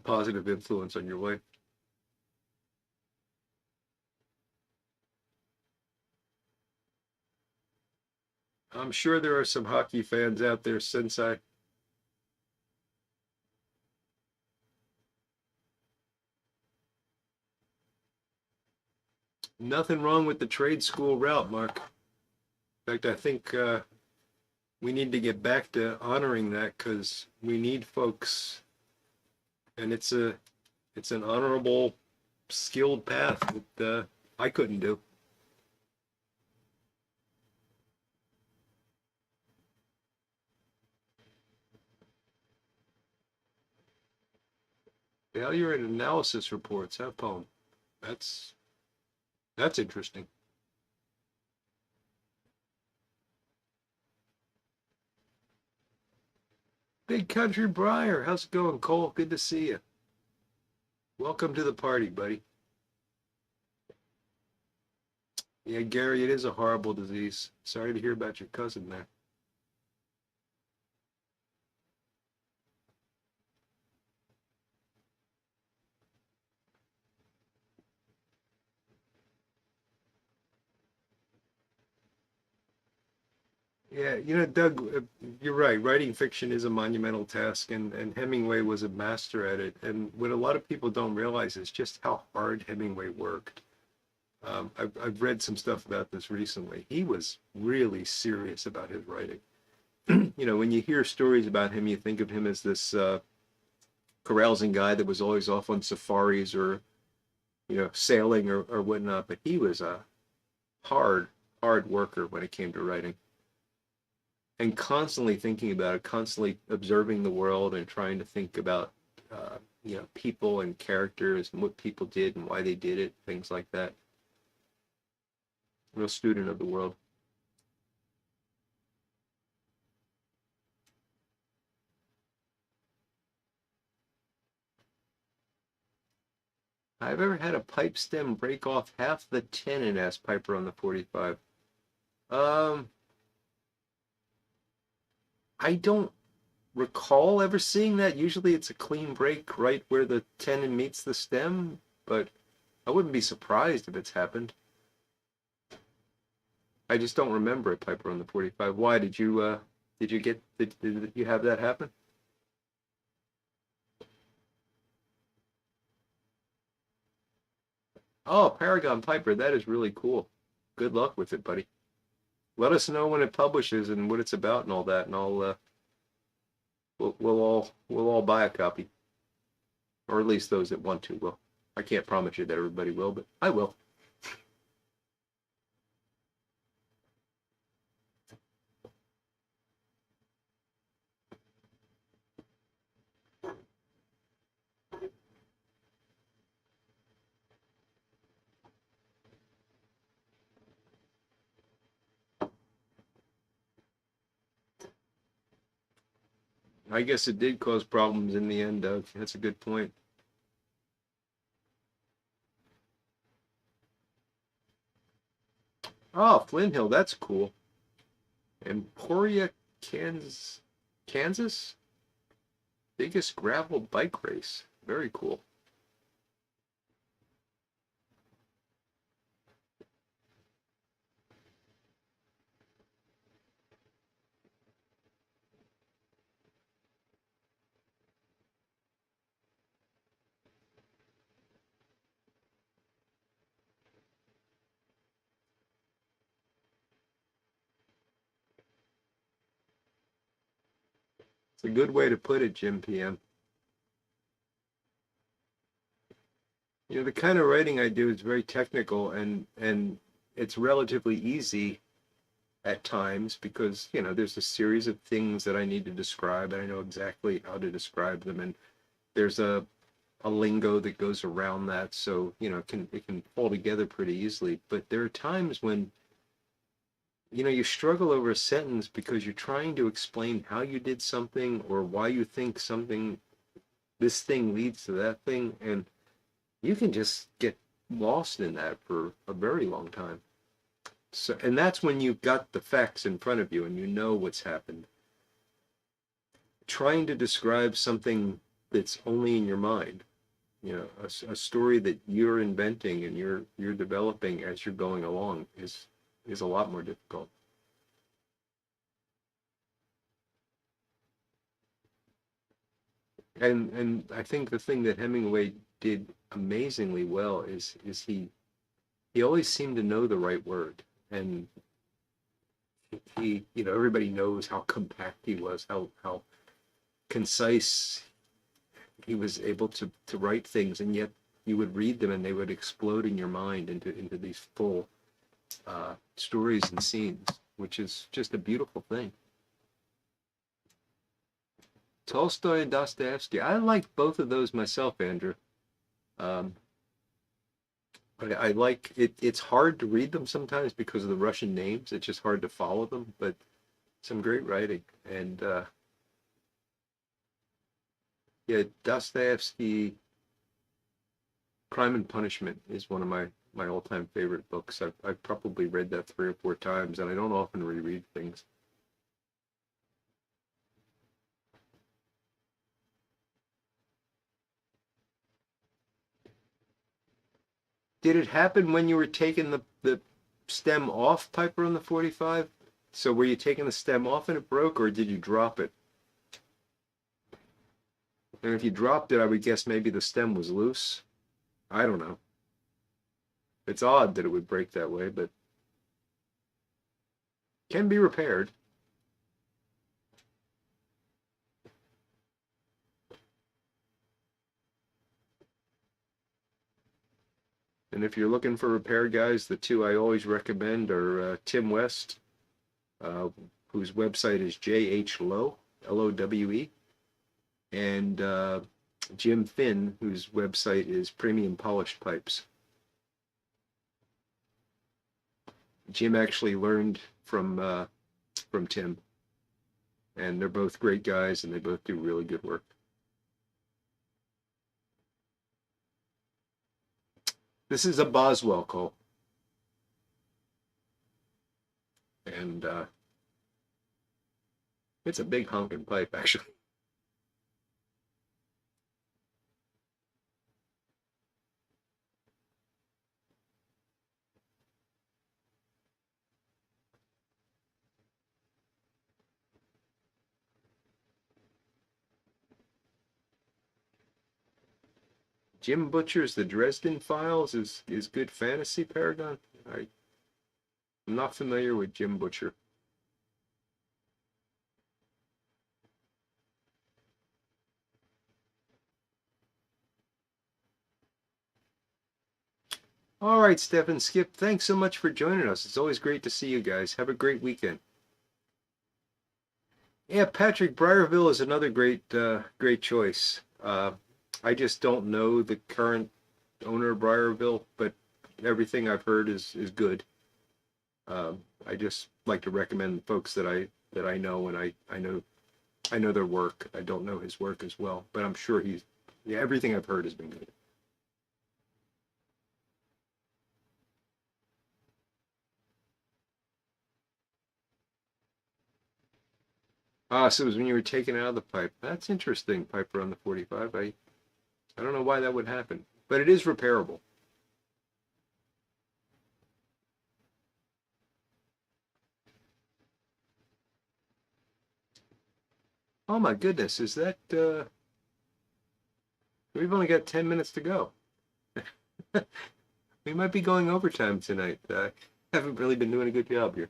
positive influence on your wife. I'm sure there are some hockey fans out there since I. Nothing wrong with the trade school route, Mark. In fact, I think we need to get back to honoring that because we need folks, and it's an honorable, skilled path that I couldn't do. Failure and analysis reports, huh, poem? That's that's interesting. Big Country Briar, how's it going, Cole? Good to see you. Welcome to the party, buddy. Yeah, Gary, it is a horrible disease. Sorry to hear about your cousin there. Yeah, Doug, you're right. Writing fiction is a monumental task, and Hemingway was a master at it. And what a lot of people don't realize is just how hard Hemingway worked. I've read some stuff about this recently. He was really serious about his writing. When you hear stories about him, you think of him as this carousing guy that was always off on safaris or, sailing or whatnot. But he was a hard, hard worker when it came to writing. And constantly thinking about it, constantly observing the world and trying to think about people and characters and what people did and why they did it, things like that. Real student of the world. I've ever had a pipe stem break off half the tenon, asked Piper on the 45. Um, I don't recall ever seeing that. Usually it's a clean break right where the tenon meets the stem, but I wouldn't be surprised if it's happened. I just don't remember it, Piper on the 45. Why did you have that happen? Oh, Paragon Piper, that is really cool. Good luck with it, buddy. Let us know when it publishes and what it's about and all that, and I'll we'll all buy a copy, or at least those that want to will. I can't promise you that everybody will, but I will. I guess it did cause problems in the end, Doug. That's a good point. Oh, Flint Hill, that's cool. Emporia, Kansas, Kansas, biggest gravel bike race. Very cool. It's a good way to put it, Jim PM. You know, the kind of writing I do is very technical and it's relatively easy at times because, you know, there's a series of things that I need to describe and I know exactly how to describe them, and there's a lingo that goes around that, so, you know, it can fall together pretty easily. But there are times when, you know, you struggle over a sentence because you're trying to explain how you did something or why you think something, this thing leads to that thing, and you can just get lost in that for a very long time. So, and that's when you've got the facts in front of you and you know what's happened. Trying to describe something that's only in your mind, you know, a story that you're inventing and you're developing as you're going along is a lot more difficult. And I think the thing that Hemingway did amazingly well is he always seemed to know the right word. And he, you know, everybody knows how compact he was, how concise he was able to write things, and yet you would read them and they would explode in your mind into these full stories and scenes, which is just a beautiful thing. Tolstoy and Dostoevsky. I like both of those myself, Andrew. Um, I like it. It's hard to read them sometimes because of the Russian names. It's just hard to follow them, but some great writing. And yeah, Dostoevsky, Crime and Punishment is one of my all-time favorite books. I've probably read that 3 or 4 times, and I don't often reread things. Did it happen when you were taking the stem off, Piper, on the 45? So were you taking the stem off and it broke, or did you drop it? And if you dropped it, I would guess maybe the stem was loose. I don't know. It's odd that it would break that way, but can be repaired. And if you're looking for repair guys, the two I always recommend are Tim West, uh, whose website is JH Lowe, and Jim Finn, whose website is Premium Polished Pipes. Jim actually learned from Tim, and they're both great guys, and they both do really good work. This is a Boswell call, and it's a big honking pipe, actually. Jim Butcher's The Dresden Files is good fantasy, Paragon. I'm not familiar with Jim Butcher. All right, Steph and Skip, thanks so much for joining us. It's always great to see you guys. Have a great weekend. Yeah, Patrick, Briarville is another great choice. I just don't know the current owner of Briarville, but everything I've heard is good. I just like to recommend folks that I know, and I know their work. I don't know his work as well, but I'm sure yeah, everything I've heard has been good. Ah, so it was when you were taken out of the pipe. That's interesting, Piper on the 45. I don't know why that would happen, but it is repairable. Oh my goodness, is that we've only got 10 minutes to go. We might be going overtime tonight. Haven't really been doing a good job here.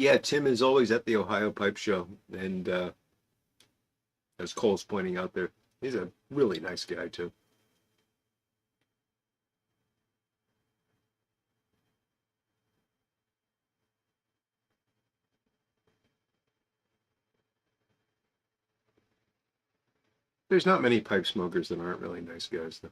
Yeah, Tim is always at the Ohio Pipe Show, and as Cole's pointing out there, he's a really nice guy too. There's not many pipe smokers that aren't really nice guys, though.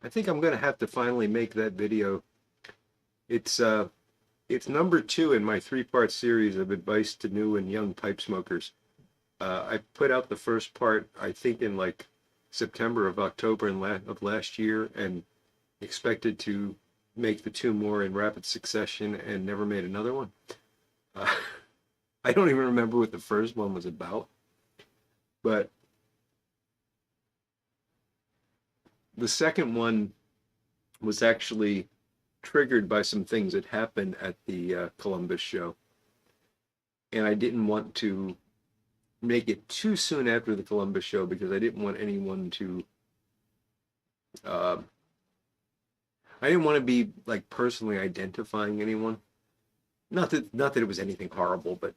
I think I'm gonna have to finally make that video. It's uh, it's number 2 in my 3-part series of advice to new and young pipe smokers. I put out the first part, I think, in like September of October of last year, and expected to make the 2 more in rapid succession, and never made another one. Uh, I don't even remember what the first one was about, but the second one was actually triggered by some things that happened at the Columbus show, and I didn't want to make it too soon after the Columbus show because I didn't want anyone to. Uh, I didn't want to be like personally identifying anyone. Not that it was anything horrible, but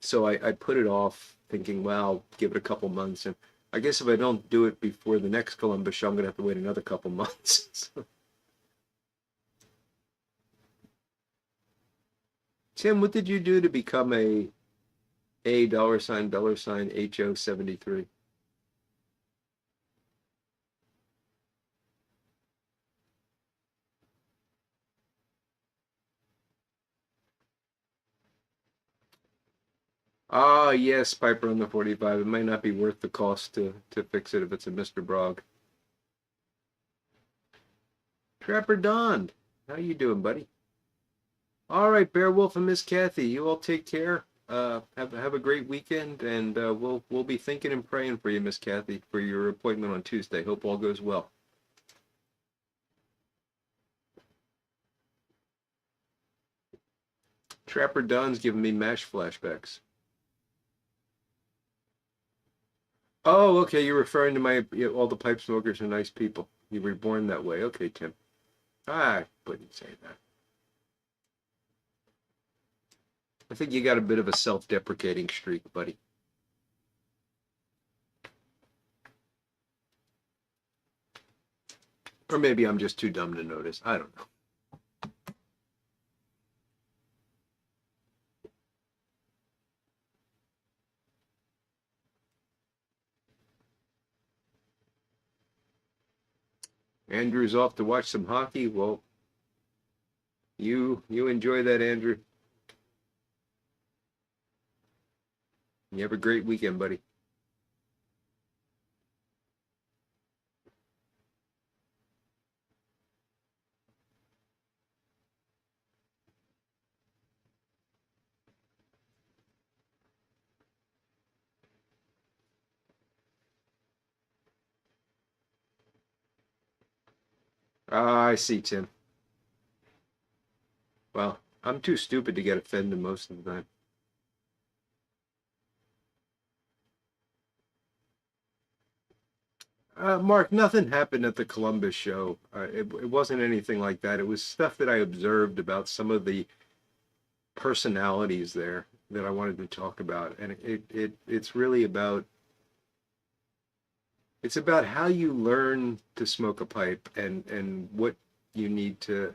so I put it off, thinking, well, give it a couple months, and I guess if I don't do it before the next Columbus show, I'm gonna have to wait another couple months. So, Tim, what did you do to become a $ HO73? Ah, yes, Piper on the 45. It might not be worth the cost to fix it if it's a Mr. Brog. Trapper Don, how you doing, buddy? All right, Beowulf and Miss Kathy, you all take care. Have a great weekend, and we'll be thinking and praying for you, Miss Kathy, for your appointment on Tuesday. Hope all goes well. Trapper Don's giving me MASH flashbacks. Oh, okay. You're referring to all the pipe smokers are nice people. You were born that way. Okay, Tim. I wouldn't say that. I think you got a bit of a self-deprecating streak, buddy. Or maybe I'm just too dumb to notice. I don't know. Andrew's off to watch some hockey. Well, you enjoy that, Andrew. You have a great weekend, buddy. Ah, I see, Tim. Well, I'm too stupid to get offended most of the time. Mark, nothing happened at the Columbus show. It wasn't anything like that. It was stuff that I observed about some of the personalities there that I wanted to talk about, and it's really about how you learn to smoke a pipe, and what you need to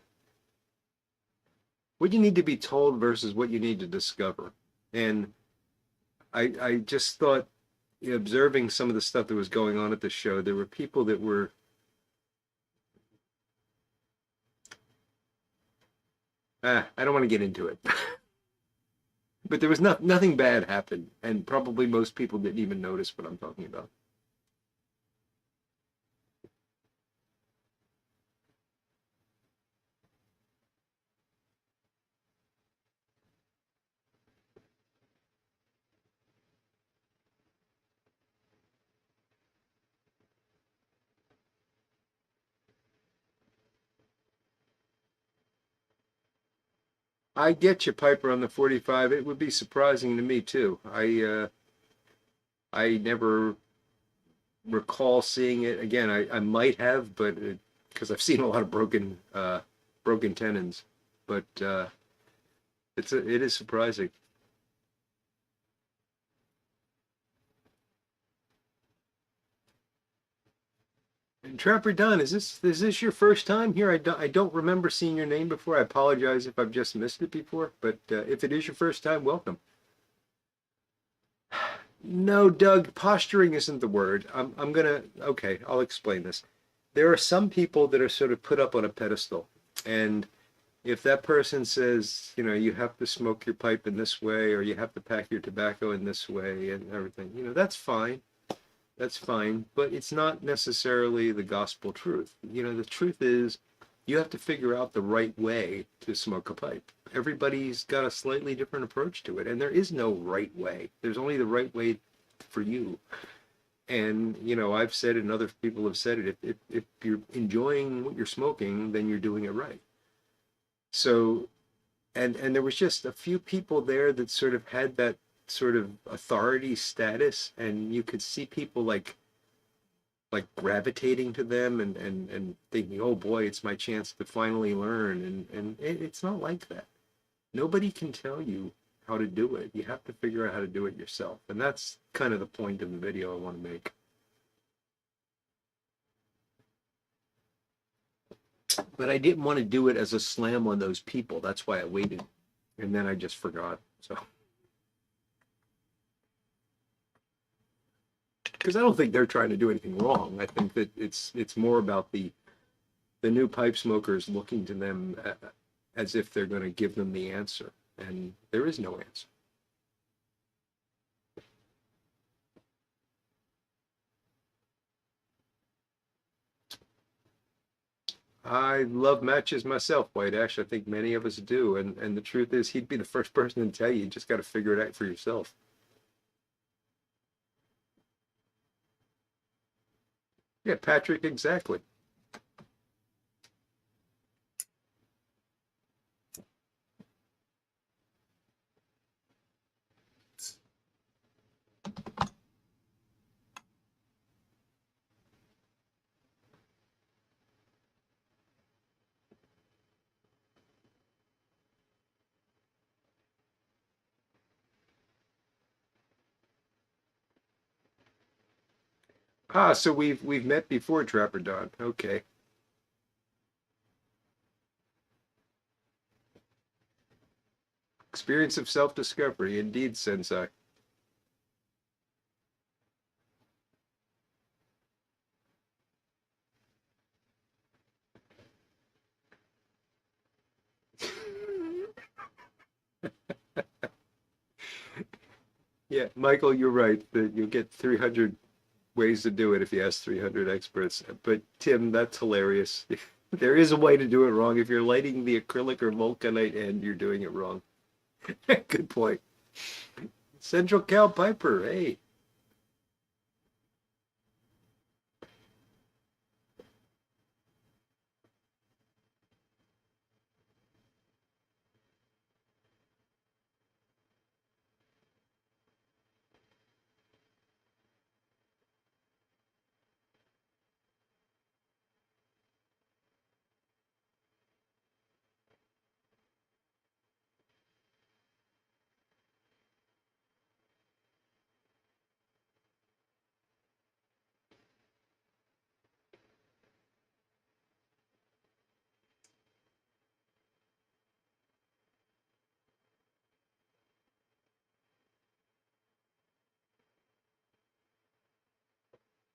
be told versus what you need to discover. And I just thought, observing some of the stuff that was going on at the show, there were people that were I don't want to get into it. But there was nothing bad happened, and probably most people didn't even notice what I'm talking about. I get you, Piper, on the 45. It would be surprising to me too. I never recall seeing it again. I might have, but because I've seen a lot of broken tendons, but it is surprising. And Trapper Don, is this your first time here? I don't remember seeing your name before. I apologize if I've just missed it before, but if it is your first time, welcome. No, Doug, posturing isn't the word. Okay, I'll explain this. There are some people that are sort of put up on a pedestal, and if that person says, you have to smoke your pipe in this way, or you have to pack your tobacco in this way and everything, that's fine. That's fine, but it's not necessarily the gospel truth. The truth is you have to figure out the right way to smoke a pipe. Everybody's got a slightly different approach to it, and there is no right way. There's only the right way for you. And, I've said it and other people have said it. If you're enjoying what you're smoking, then you're doing it right. So, and there was just a few people there that sort of had that sort of authority status, and you could see people like gravitating to them and thinking, oh boy, it's my chance to finally learn. And it's not like that. Nobody can tell you how to do it. You have to figure out how to do it yourself. And that's kind of the point of the video I want to make. But I didn't want to do it as a slam on those people. That's why I waited. And then I just forgot. So, because I don't think they're trying to do anything wrong. I think that it's more about the new pipe smokers looking to them as if they're going to give them the answer. And there is no answer. I love matches myself, White Ash. I think many of us do. And the truth is, he'd be the first person to tell you. You just got to figure it out for yourself. Yeah, Patrick, exactly. Ah, so we've met before, Trapper Don. Okay. Experience of self-discovery, indeed, Sensei. Yeah, Michael, you're right. That you'll get 300 ways to do it if you ask 300 experts. But Tim, that's hilarious. There is a way to do it wrong. If you're lighting the acrylic or vulcanite end, you're doing it wrong. Good point. Central Cal Piper, hey.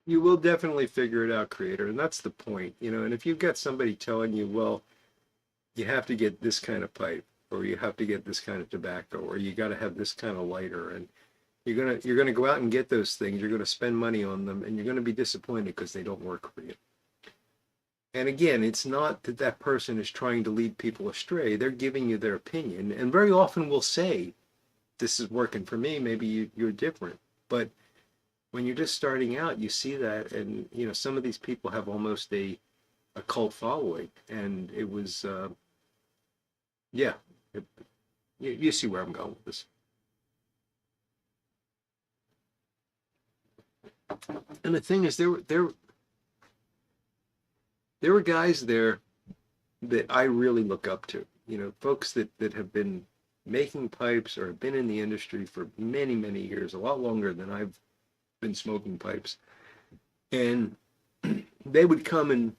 You will definitely figure it out, creator, and that's the point. And if you've got somebody telling you, well, you have to get this kind of pipe, or you have to get this kind of tobacco, or you got to have this kind of lighter, and you're gonna go out and get those things, you're gonna spend money on them, and you're gonna be disappointed because they don't work for you. And again, it's not that that person is trying to lead people astray. They're giving you their opinion, and very often will say, this is working for me, maybe you're different. But when you're just starting out, you see that, and some of these people have almost a cult following, and it was yeah, it, you see where I'm going with this. And the thing is, there were guys there that I really look up to. You know, folks that have been making pipes or have been in the industry for many, many years, a lot longer than I've been smoking pipes. And they would come and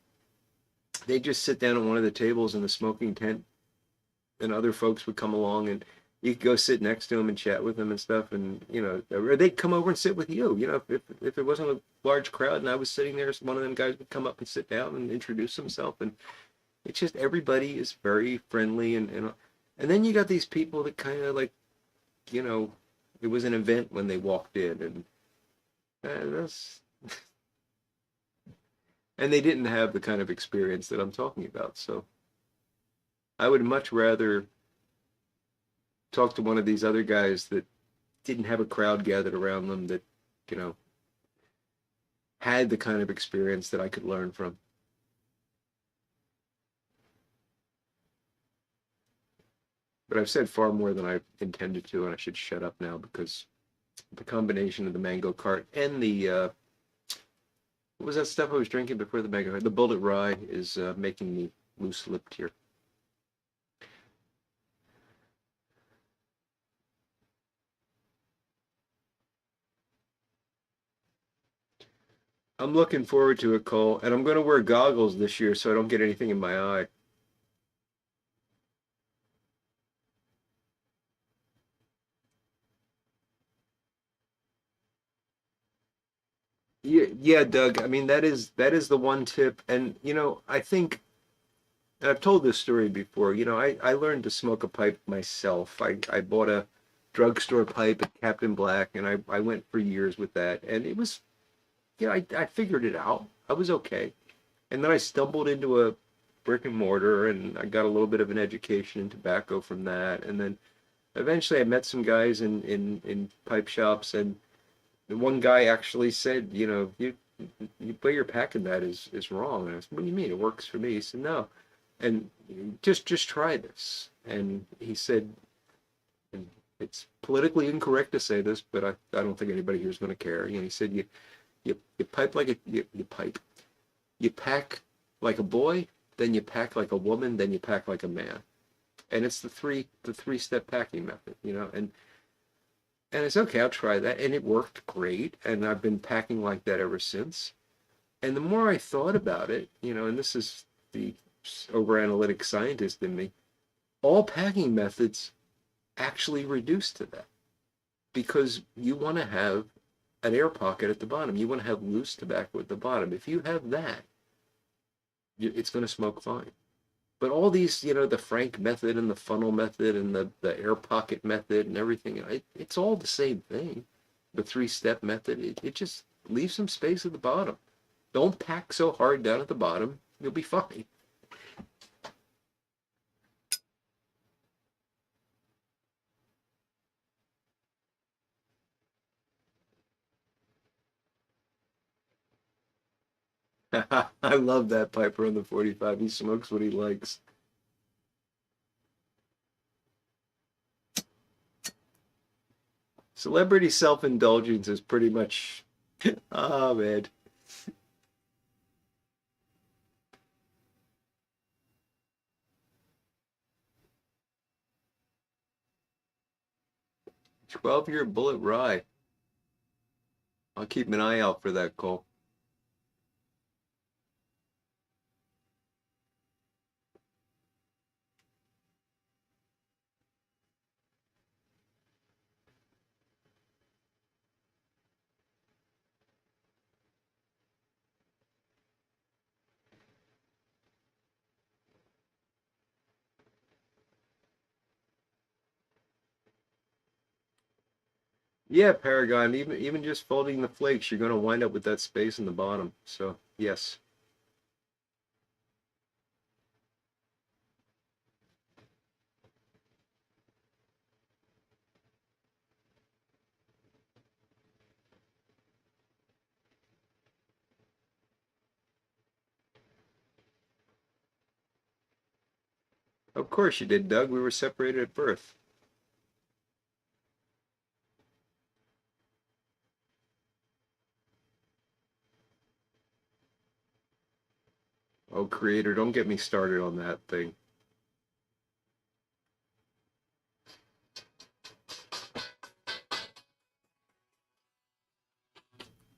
they'd just sit down at one of the tables in the smoking tent, and other folks would come along, and you could go sit next to them and chat with them and stuff. And, you know, or they'd come over and sit with you. You know, if it wasn't a large crowd and I was sitting there, one of them guys would come up and sit down and introduce himself. And it's just everybody is very friendly. And then you got these people that kind of like, you know, it was an event when they walked in, and that's and they didn't have the kind of experience that I'm talking about. So I would much rather talk to one of these other guys that didn't have a crowd gathered around them, that, you know, had the kind of experience that I could learn from. But I've said far more than I intended to, and I should shut up now, because the combination of the mango cart and the what was that stuff I was drinking before the mango cart? The bullet rye is making me loose-lipped here. I'm looking forward to it, Cole, and I'm going to wear goggles this year so I don't get anything in my eye. Yeah, yeah, Doug. I mean, that is the one tip. And, you know, I think, and I've told this story before. You know, I learned to smoke a pipe myself. I bought a drugstore pipe at Captain Black, and I went for years with that, and it was, you know, I figured it out. I was okay. And then I stumbled into a brick and mortar, and I got a little bit of an education in tobacco from that. And then eventually I met some guys in pipe shops, and the one guy actually said, you know, you way you're packing that is wrong. And I said, what do you mean? It works for me. He said, no. And just try this. And he said, and it's politically incorrect to say this, but I don't think anybody here is going to care. You know, he said, you pipe like you pipe. You pack like a boy, then you pack like a woman, then you pack like a man. And it's the three-step packing method, you know. And it's okay, I'll try that. And it worked great. And I've been packing like that ever since. And the more I thought about it, you know, and this is the over-analytic scientist in me, all packing methods actually reduce to that. Because you want to have an air pocket at the bottom. You want to have loose tobacco at the bottom. If you have that, it's going to smoke fine. But all these, you know, the Frank method and the funnel method and the air pocket method and everything, it's all the same thing. The three-step method, it just leaves some space at the bottom. Don't pack so hard down at the bottom. You'll be fine. I love that Piper on the 45. He smokes what he likes. Celebrity self-indulgence is pretty much, oh man. 12-year bullet rye. I'll keep an eye out for that, Cole. Yeah, Paragon, even just folding the flakes, you're going to wind up with that space in the bottom. So, yes. Of course you did, Doug. We were separated at birth. Oh, creator, don't get me started on that thing.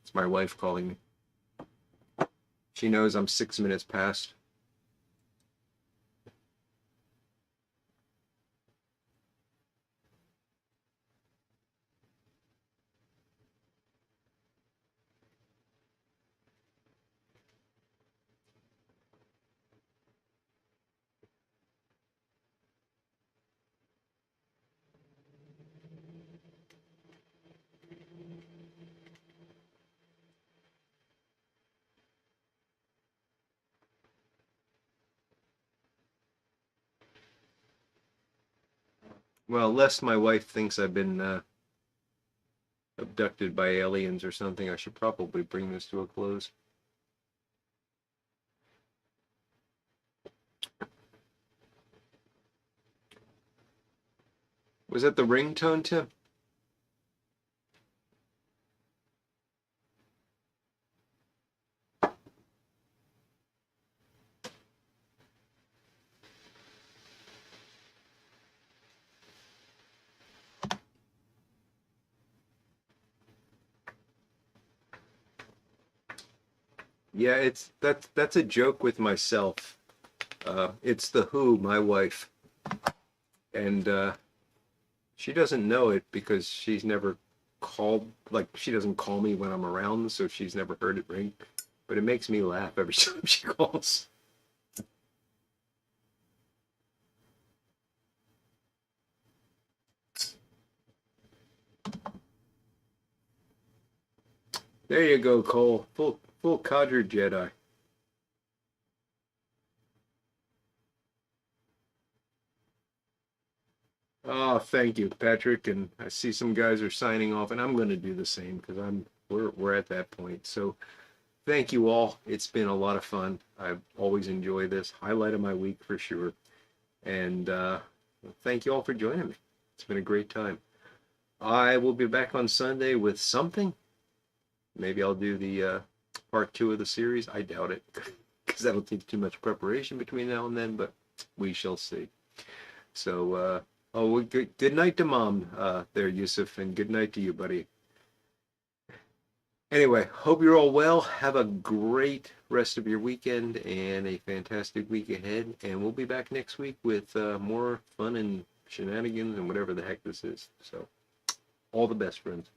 It's my wife calling me. She knows I'm 6 minutes past. Well, lest my wife thinks I've been abducted by aliens or something, I should probably bring this to a close. Was that the ringtone, Tim? Yeah, that's a joke with myself. It's the Who, my wife, and she doesn't know it because she's never called, like she doesn't call me when I'm around, so she's never heard it ring. But it makes me laugh every time she calls. There you go, Cole. Full cadre Jedi. Oh, thank you, Patrick. And I see some guys are signing off, and I'm going to do the same because we're at that point. So thank you all. It's been a lot of fun. I always enjoy this. Highlight of my week for sure. And thank you all for joining me. It's been a great time. I will be back on Sunday with something. Maybe I'll do the part 2 of the series. I doubt it because that'll take too much preparation between now and then, but we shall see. So, well, good night to Mom there, Yusuf, and good night to you, buddy. Anyway, hope you're all well. Have a great rest of your weekend and a fantastic week ahead. And we'll be back next week with more fun and shenanigans and whatever the heck this is. So, all the best, friends.